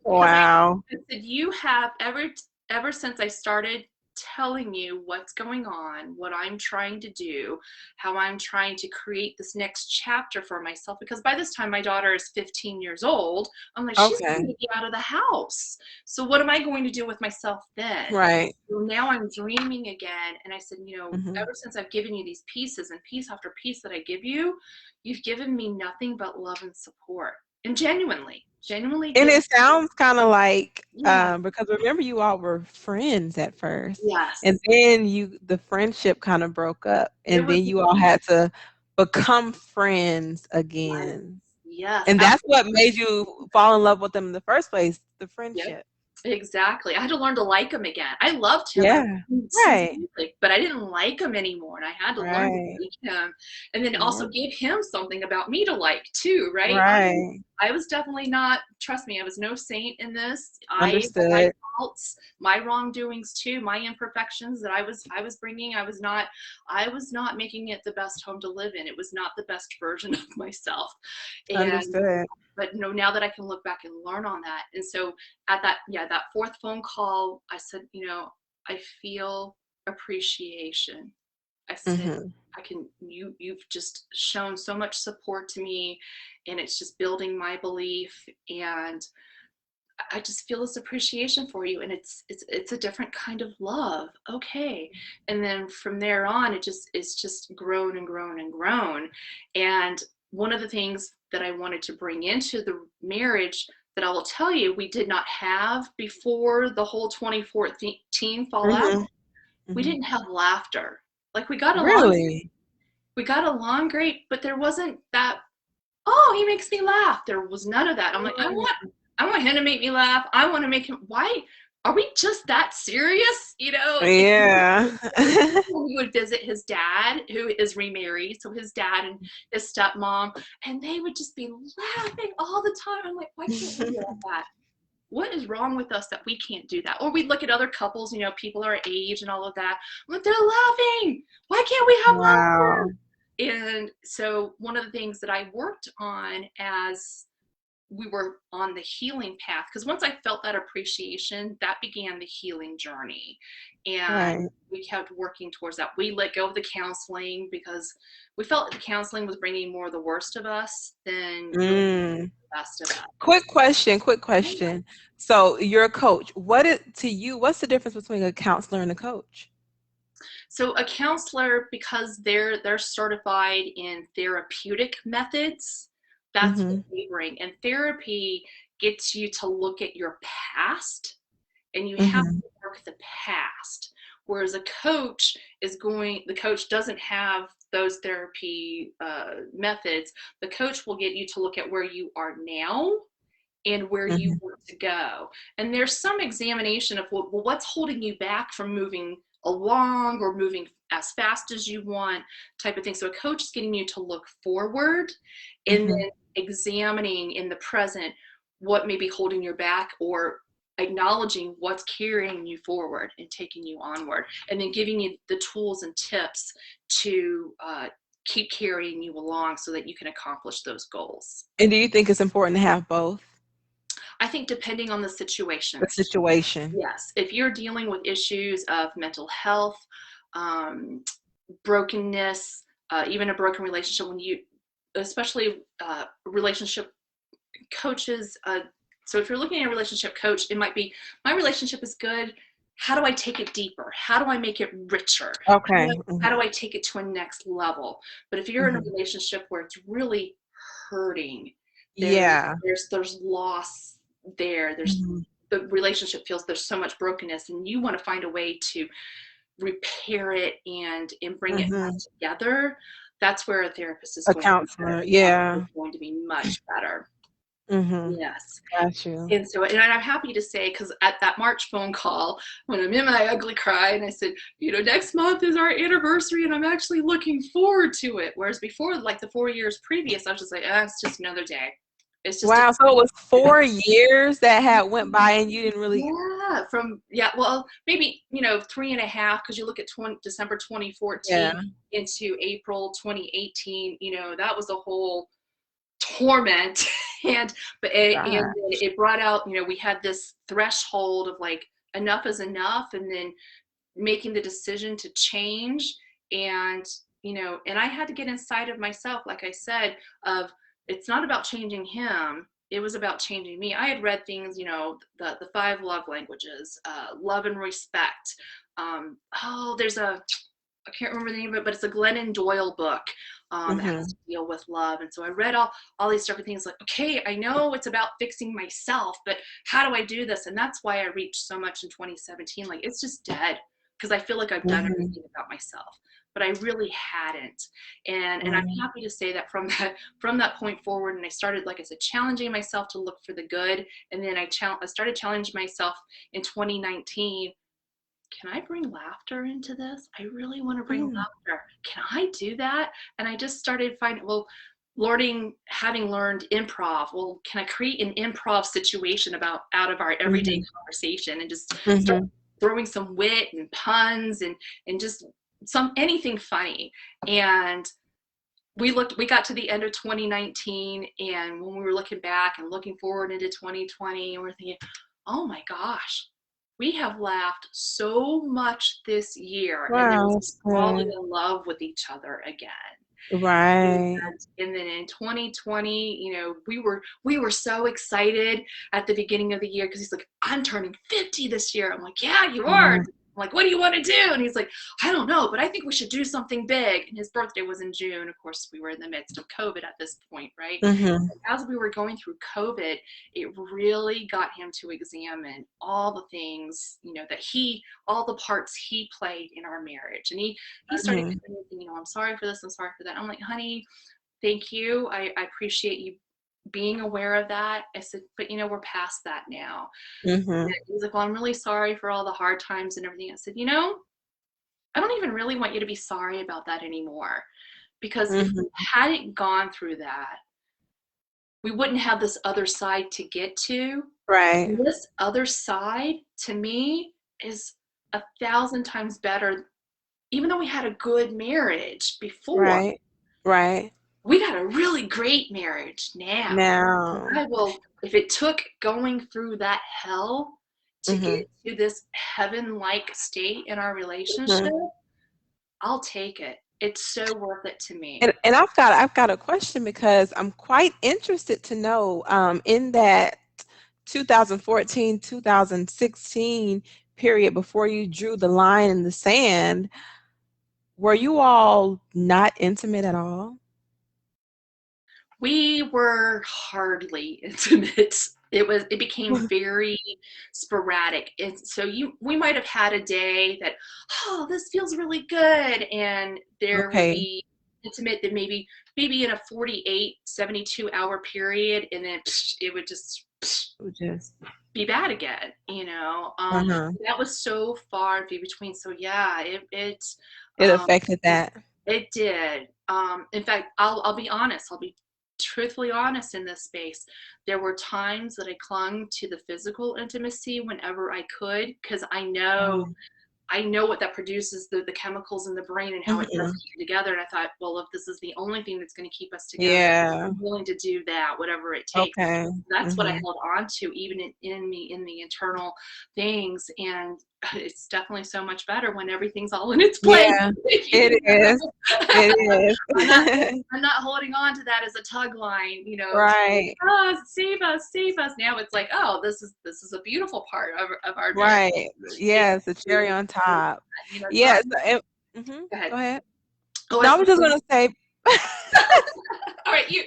B: Wow.
A: I said, you have ever since I started telling you what's going on, what I'm trying to do, how I'm trying to create this next chapter for myself. Because by this time, my daughter is 15 years old. I'm like, she's
B: Okay.
A: going to be out of the house. So what am I going to do with myself then?
B: Right.
A: So now I'm dreaming again. And I said,
B: Mhm.
A: ever since I've given you these pieces and piece after piece that I give you, you've given me nothing but love and support. And genuinely
B: And
A: give.
B: it sounds kind of like,
A: Yeah.
B: because remember you all were friends at first, and
A: Yes.
B: then the friendship kind of broke up,
A: It
B: and
A: was
B: then you all had to become friends
A: nice.
B: again.
A: Yes.
B: And that's what made you fall in love with them in the first place, the
A: Yep.
B: friendship.
A: Exactly. I had to learn to like him again. I loved him. I
B: Yeah. Right.
A: sincerely, but I didn't like him anymore, and I had to learn to
B: Right.
A: like him, and then
B: Yeah.
A: also give him something about me to like too, right?
B: Right.
A: I was definitely not, trust me, I was no saint in this. I had my
B: Understood.
A: faults, my wrongdoings too, my imperfections that I was bringing. I was not making it the best home to live in. It was not the best version of myself. And
B: Understood.
A: but now that I can look back and learn on that. And so at that fourth phone call, I said, I feel appreciation. I said,
B: Mhm.
A: you've just shown so much support to me, and it's just building my belief, and I just feel this appreciation for you, and it's a different kind of love. Okay. And then from there on, it's just grown and grown and grown. And one of the things that I wanted to bring into the marriage that I will tell you we did not have before the whole 2014 fallout,
B: Mhm.
A: we
B: Mhm.
A: didn't have laughter. Like
B: Really?
A: we got along great, but there wasn't that, oh, he makes me laugh. There was none of that. I'm like, I want him to make me laugh. I want to make him. Why are we just that serious?
B: Yeah.
A: We would visit his dad, who is remarried, so his dad and his stepmom, and they would just be laughing all the time. I'm like, why can't we be like that? What is wrong with us that we can't do that? Or we'd look at other couples, people our age and all of that. I'm like, they're laughing. Why can't we have laughter?
B: Wow.
A: And so one of the things that I worked on as we were on the healing path, because once I felt that appreciation, that began the healing journey. And
B: Right.
A: we kept working towards that. We let go of the counseling because we felt the counseling was bringing more of the worst of us than really
B: Mm.
A: the best of us.
B: Quick question, quick question. So you're a coach. To you, what's the difference between a counselor and a coach?
A: So a counselor, because they're certified in therapeutic methods, that's what
B: Mhm.
A: they bring. And therapy gets you to look at your past, and you have
B: Mhm.
A: to work the past. Whereas the coach doesn't have those therapy methods. The coach will get you to look at where you are now and where you
B: Mhm.
A: want to go. And there's some examination of, well, what's holding you back from moving along or moving as fast as you want, type of thing. So a coach is getting you to look forward and
B: Mhm.
A: then examining in the present what may be holding you back, or acknowledging what's carrying you forward and taking you onward, and then giving you the tools and tips to keep carrying you along so that you can accomplish those goals.
B: And do you think it's important to have both?
A: I think depending on the
B: The
A: situation,
B: situation.
A: yes. If you're dealing with issues of mental health, um, brokenness, even a broken relationship, especially relationship coaches, so if you're looking at a relationship coach, it might be, my relationship is good. how do I take it deeper? How do I make it richer?
B: Okay.
A: How do I take it to a next level? But if you're in a relationship where it's really hurting,
B: Yeah.
A: there's loss there. There's
B: Mhm.
A: the relationship feels there's so much brokenness, and you want to find a way to repair it and bring it back
B: Mhm.
A: together. That's where a therapist is
B: A
A: going to be
B: counselor.
A: better.
B: Yeah.
A: Is going to be much better.
B: Mhm.
A: Yes.
B: Got you.
A: And so, and I'm happy to say, because at that March phone call, when I'm in my ugly cry, and I said, next month is our anniversary, and I'm actually looking forward to it. Whereas before, like the 4 years previous, I was just like, it's just another day. It's just a
B: Wow. So it was
A: day.
B: 4 years that had went by and you didn't really.
A: Well, maybe 3.5, because you look at December 2014
B: Yeah.
A: into April 2018. That was a whole torment. And
B: Gosh.
A: it brought out, we had this threshold of like, enough is enough, and then making the decision to change. And and I had to get inside of myself, like I said, of, it's not about changing him, it was about changing me. I had read things, the 5 love languages, love and respect. There's a, I can't remember the name of it, but it's a Glennon Doyle book, that has
B: Mhm.
A: to deal with love. And so I read all these different things, like, okay, I know it's about fixing myself, but how do I do this? And that's why I reached so much in 2017. Like, it's just dead, because I feel like I've done
B: Mhm.
A: everything about myself, but I really hadn't. And I'm
B: Mhm.
A: happy to say that from that point forward, and I started, like I said, challenging myself to look for the good. And then I started challenging myself in 2019. Can I bring laughter into this? I really want to bring
B: Mhm.
A: laughter. Can I do that? And I just started finding, well, having learned improv, well, can I create an improv situation out of our everyday
B: Mhm.
A: conversation, and just start
B: Mhm.
A: throwing some wit and puns and just anything funny. And we got to the end of 2019, and when we were looking back and looking forward into 2020, and we're thinking, oh my gosh, we have laughed so much this year, and
B: Wow,
A: it's
B: that's
A: falling
B: good.
A: in love with each other again.
B: Right.
A: And then in 2020, we were so excited at the beginning of the year, because he's like, I'm turning 50 this year. I'm like, yeah, you are.
B: Right.
A: I'm like, what do you want to do? And he's like, I don't know, but I think we should do something big. And his birthday was in June. Of course, we were in the midst of COVID at this point, right?
B: Mhm.
A: As we were going through COVID, it really got him to examine all the things, all the parts he played in our marriage. And he started
B: Mhm.
A: telling me, I'm sorry for this, I'm sorry for that. I'm like, honey, thank you. I appreciate you being aware of that. I said, but we're past that now. And
B: Mhm.
A: he's like, well, I'm really sorry for all the hard times and everything. I said, I don't even really want you to be sorry about that anymore, because if we
B: Mhm.
A: hadn't gone through that, we wouldn't have this other side to get to.
B: Right.
A: This other side, to me, is 1,000 times better. Even though we had a good marriage before,
B: Right. Right.
A: we got a really great marriage now.
B: Now.
A: I will, if it took going through that hell to
B: Mhm.
A: get to this heaven-like state in our relationship,
B: Mhm.
A: I'll take it. It's so worth it to me.
B: And I've got a question, because I'm quite interested to know, in that 2014, 2016 period before you drew the line in the sand, were you all not intimate at all?
A: We were hardly intimate. It became very sporadic. And so we might have had a day that, oh, this feels really good. And there would
B: Okay.
A: be intimate that maybe in a 48, 72 hour period, and then it would just
B: Just.
A: be bad again.
B: Uh-huh.
A: That was so far and few between. So yeah,
B: It
A: um,
B: affected that.
A: it did. In fact, I'll be honest. I'll be truthfully honest in this space. There were times that I clung to the physical intimacy whenever I could, because I know
B: Oh.
A: I know what that produces, the chemicals in the brain and how it does keep you together. And I thought, well, if this is the only thing that's going to keep us together,
B: Yeah.
A: I'm willing to do that, whatever it takes.
B: Okay.
A: That's what I held on to, even in the internal things. And it's definitely so much better when everything's all in its place.
B: Yeah, it is. It is.
A: I'm not holding on to that as a tug line, you know,
B: Right.
A: save us, save us. Now it's like, oh, this is a beautiful part of our marriage.
B: Right. Yes, the cherry on top.
A: You know,
B: Yes.
A: go ahead.
B: Go ahead.
A: Oh,
B: No, I was just gonna say.
A: all right, you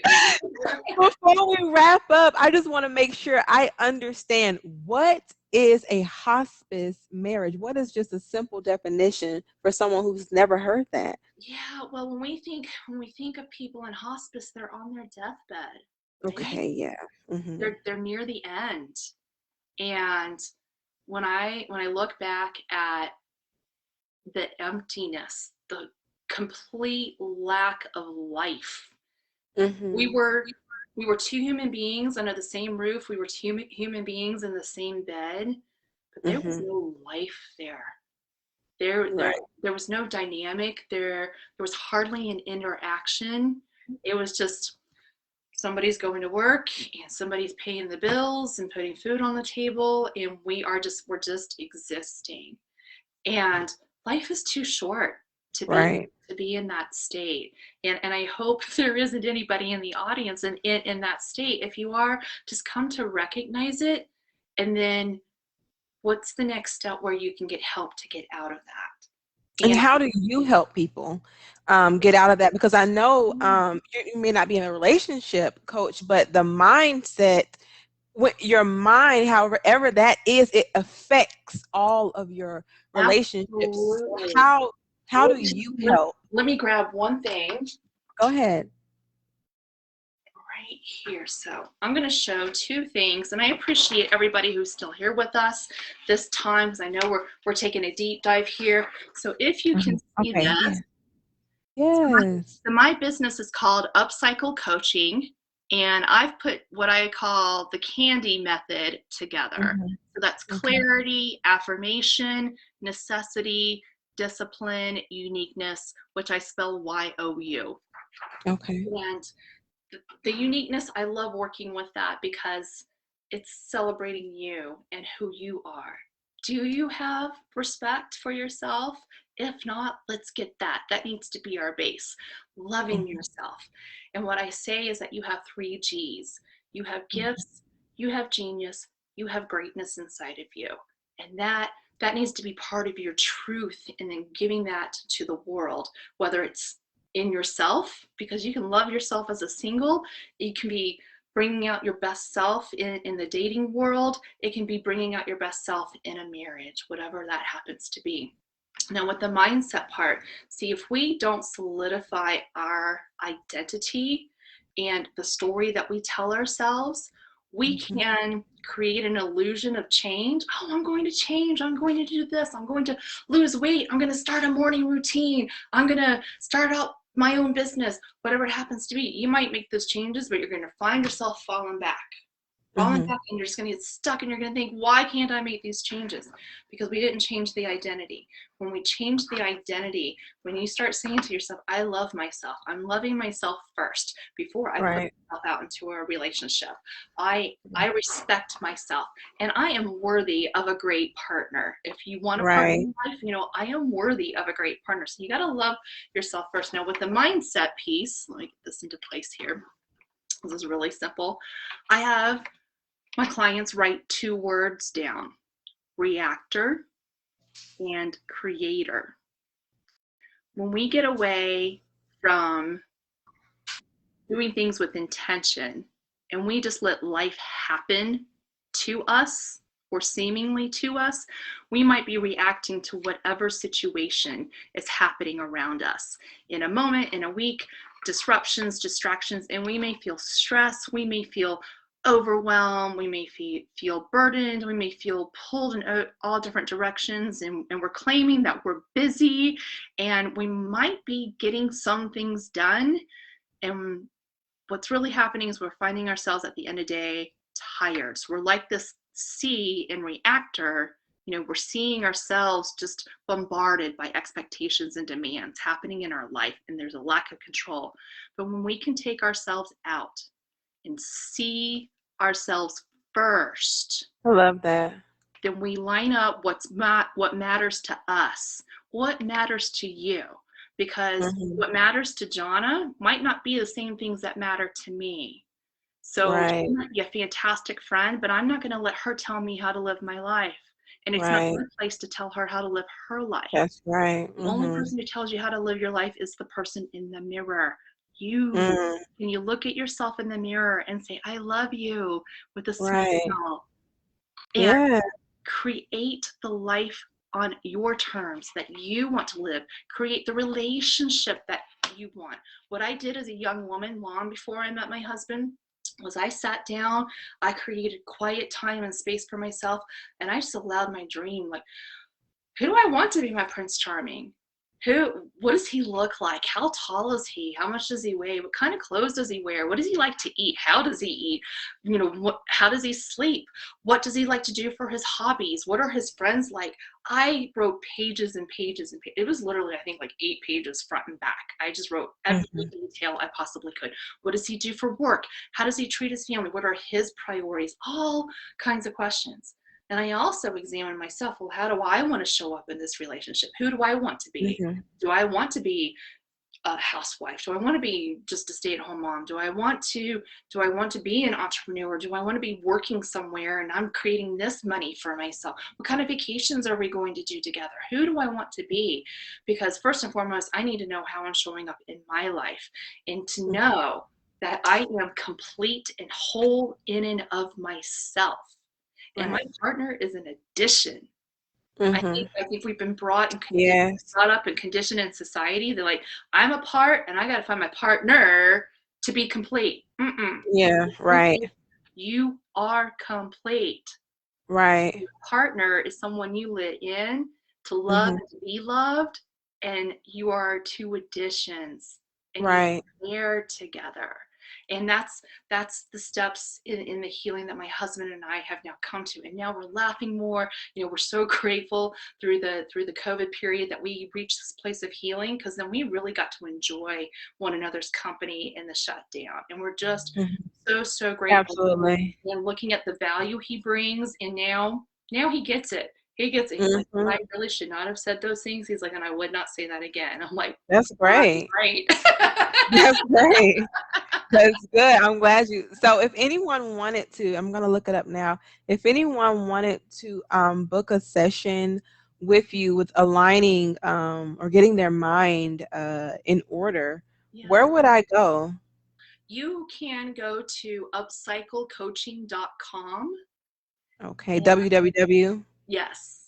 B: Before we wrap up, I just want to make sure I understand what is a hospice marriage. What is just a simple definition for someone who's never heard that?
A: Yeah, well, when we think of people in hospice, they're on their deathbed, right?
B: Okay. Yeah. Mm-hmm.
A: They're near the end. And when I look back at the emptiness, the complete lack of life, we
B: Mm-hmm.
A: were we were two human beings under the same roof. We were two human beings in the same bed, but there was
B: Mm-hmm.
A: no life there. There, there,
B: Right.
A: there was no dynamic. There was hardly an interaction. It was just somebody's going to work and somebody's paying the bills and putting food on the table, and we're just existing. And life is too short to be
B: Right.
A: in that state. And I hope there isn't anybody in the audience in that state. If you are, just come to recognize it, and then what's the next step where you can get help to get out of that.
B: And
A: And
B: how do you help people get out of that? Because I know you may not be in a relationship, coach, but the mindset, with your mind, however that is, it affects all of your relationships.
A: absolutely.
B: How do you help?
A: Let me grab one thing
B: Go ahead.
A: right here. So I'm going to show two things, and I appreciate everybody who's still here with us this time, because I know we're taking a deep dive here. So if you can see
B: Okay.
A: this,
B: Yes.
A: so my business is called Upcycle Coaching, and I've put what I call the candy method together. So that's
B: Okay.
A: clarity, affirmation, necessity, discipline, uniqueness, which I spell Y-O-U.
B: Okay.
A: And the uniqueness, I love working with that because it's celebrating you and who you are. Do you have respect for yourself? If not, let's get that. That needs to be our base. Loving yourself. And what I say is that you have 3 G's. You have gifts, you have genius, you have greatness inside of you. And that needs to be part of your truth, and then giving that to the world, whether it's in yourself, because you can love yourself as a single. You can be bringing out your best self in the dating world. It can be bringing out your best self in a marriage, whatever that happens to be. Now, with the mindset part, see, if we don't solidify our identity and the story that we tell ourselves, we can create an illusion of change. Oh, I'm going to change. I'm going to do this. I'm going to lose weight. I'm going to start a morning routine. I'm going to start out my own business, whatever it happens to be. You might make those changes, but you're going to find yourself falling back, and you're just going to get stuck, and you're going to think, why can't I make these changes? Because we didn't change the identity. When we change the identity, when you start saying to yourself, I love myself, I'm loving myself first before I put myself out into a relationship. I respect myself, and I am worthy of a great partner. If you want a partner in life, I am worthy of a great partner. So you got to love yourself first. Now, with the mindset piece, let me get this into place here. This is really simple. I have my clients write 2 words down: reactor and creator. When we get away from doing things with intention and we just let life happen to us or seemingly to us, we might be reacting to whatever situation is happening around us in a moment, in a week, disruptions, distractions, and we may feel stress, we may feel overwhelmed, we may feel burdened, we may feel pulled in all different directions, and we're claiming that we're busy, and we might be getting some things done, and what's really happening is we're finding ourselves at the end of the day tired. So we're like this C in reactor, We're seeing ourselves just bombarded by expectations and demands happening in our life, and there's a lack of control. But when we can take ourselves out and see ourselves first,
B: I love that.
A: then we line up what matters to us, what matters to you, because
B: Mm-hmm.
A: what matters to Jonna might not be the same things that matter to me. So she
B: Right.
A: might be a fantastic friend, but I'm not going to let her tell me how to live my life. And it's not
B: Right.
A: my place to tell her how to live her life.
B: That's right.
A: The only
B: Mm-hmm.
A: person who tells you how to live your life is the person in the mirror. You.
B: Mm.
A: Can you look at yourself in the mirror and say, I love you, with a
B: Right.
A: smile, and
B: Yeah.
A: create the life on your terms that you want to live. Create the relationship that you want. What I did as a young woman, long before I met my husband, was I sat down, I created quiet time and space for myself, and I just allowed my dream. Like, who do I want to be my Prince Charming? What does he look like? How tall is he? How much does he weigh? What kind of clothes does he wear? What does he like to eat? How does he eat? How does he sleep? What does he like to do for his hobbies? What are his friends like? I wrote pages and pages and pages. It was literally, I think, like 8 pages front and back. I just wrote every
B: Mm-hmm.
A: detail I possibly could. What does he do for work? How does he treat his family? What are his priorities? All kinds of questions. And I also examine myself. Well, how do I want to show up in this relationship? Who do I want to be?
B: Mm-hmm.
A: Do I want to be a housewife? Do I want to be just a stay-at-home mom? Do I want to be an entrepreneur? Do I want to be working somewhere and I'm creating this money for myself? What kind of vacations are we going to do together? Who do I want to be? Because first and foremost, I need to know how I'm showing up in my life, and to know that I am complete and whole in and of myself, and my
B: Right.
A: partner is an addition.
B: Mm-hmm.
A: I think we've been brought
B: Yes.
A: up and conditioned in society. They're like, I'm a part, and I got to find my partner to be complete. Mm-mm.
B: Yeah. Right.
A: You are complete.
B: Right.
A: Your partner is someone you let in to love
B: Mm-hmm.
A: and to be loved, and you are two additions, and you
B: Right.
A: are together. And that's the steps in the healing that my husband and I have now come to. And now we're laughing more. We're so grateful through the COVID period that we reached this place of healing, because then we really got to enjoy one another's company in the shutdown. And we're just
B: Mm-hmm.
A: so grateful,
B: Absolutely.
A: and looking at the value he brings. And now he gets it. He gets it. He's like,
B: Mm-hmm.
A: I really should not have said those things. He's like, and I would not say that again. I'm like,
B: That's great.
A: right.
B: That's great. That's good. I'm glad you. So, if anyone wanted to, I'm gonna look it up now. If anyone wanted to book a session with you with aligning or getting their mind in order,
A: Yeah.
B: where would I go?
A: You can go to upcyclecoaching.com.
B: Okay,
A: And
B: www.
A: yes,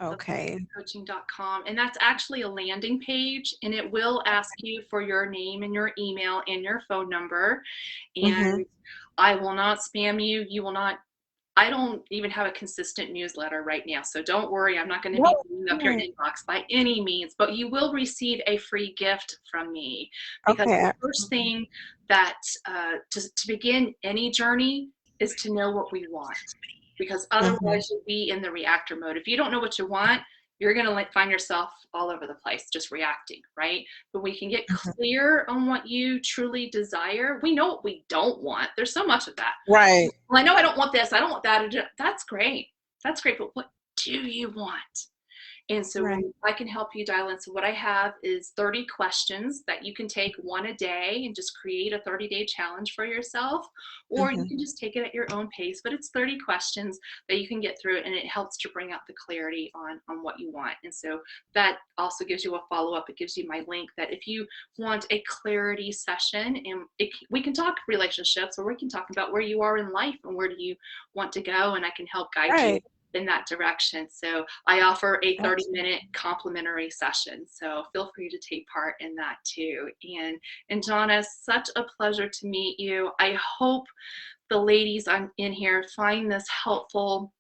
B: Okay.
A: upcyclecoaching.com. And that's actually a landing page, and it will ask you for your name and your email and your phone number.
B: Mm-hmm.
A: And I will not spam you. You will not. I don't even have a consistent newsletter right now, so don't worry. I'm not going to be
B: No.
A: filling up your inbox by any means, but you will receive a free gift from me, because the
B: Okay.
A: first thing that to begin any journey is to know what we want, because
B: Mm-hmm.
A: otherwise you'll be in the reactor mode. If you don't know what you want, you're going to find yourself all over the place just reacting, right? But we can get
B: Mm-hmm.
A: clear on what you truly desire. We know what we don't want. There's so much of that.
B: Right.
A: Well, I know I don't want this, I don't want that. That's great. That's great. But what do you want? And so
B: Right.
A: I can help you dial in. So what I have is 30 questions that you can take one a day and just create a 30-day challenge for yourself, or you
B: Mm-hmm.
A: can just take it at your own pace. But it's 30 questions that you can get through, and it helps to bring out the clarity on what you want. And so that also gives you a follow-up. It gives you my link that if you want a clarity session, and we can talk relationships, or we can talk about where you are in life and where do you want to go, and I can help guide you
B: Right.
A: in that direction. So I offer a
B: Absolutely.
A: 30-minute complimentary session. So feel free to take part in that too. And Donna, such a pleasure to meet you. I hope the ladies I'm in here find this helpful.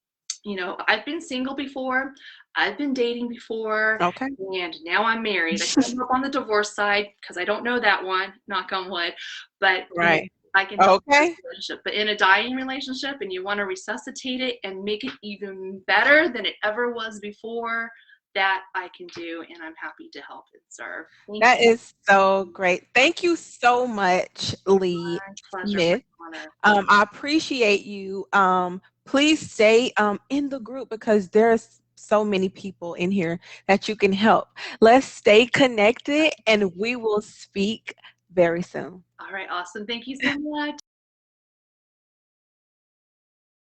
A: I've been single before, I've been dating before,
B: Okay.
A: and now I'm married. I came up on the divorce side because I don't know that one, knock on wood. But
B: Right.
A: I can help with this
B: Okay.
A: relationship. But in a dying relationship and you want to resuscitate it and make it even better than it ever was before, that I can do, and I'm happy to help and serve. Thank
B: That
A: you.
B: is so great. Thank you so much, Leigh
A: My pleasure, my
B: Smith.
A: honor.
B: I appreciate you. Please stay in the group because there's so many people in here that you can help. Let's stay connected and we will speak very soon.
A: All right, awesome. Thank you so much.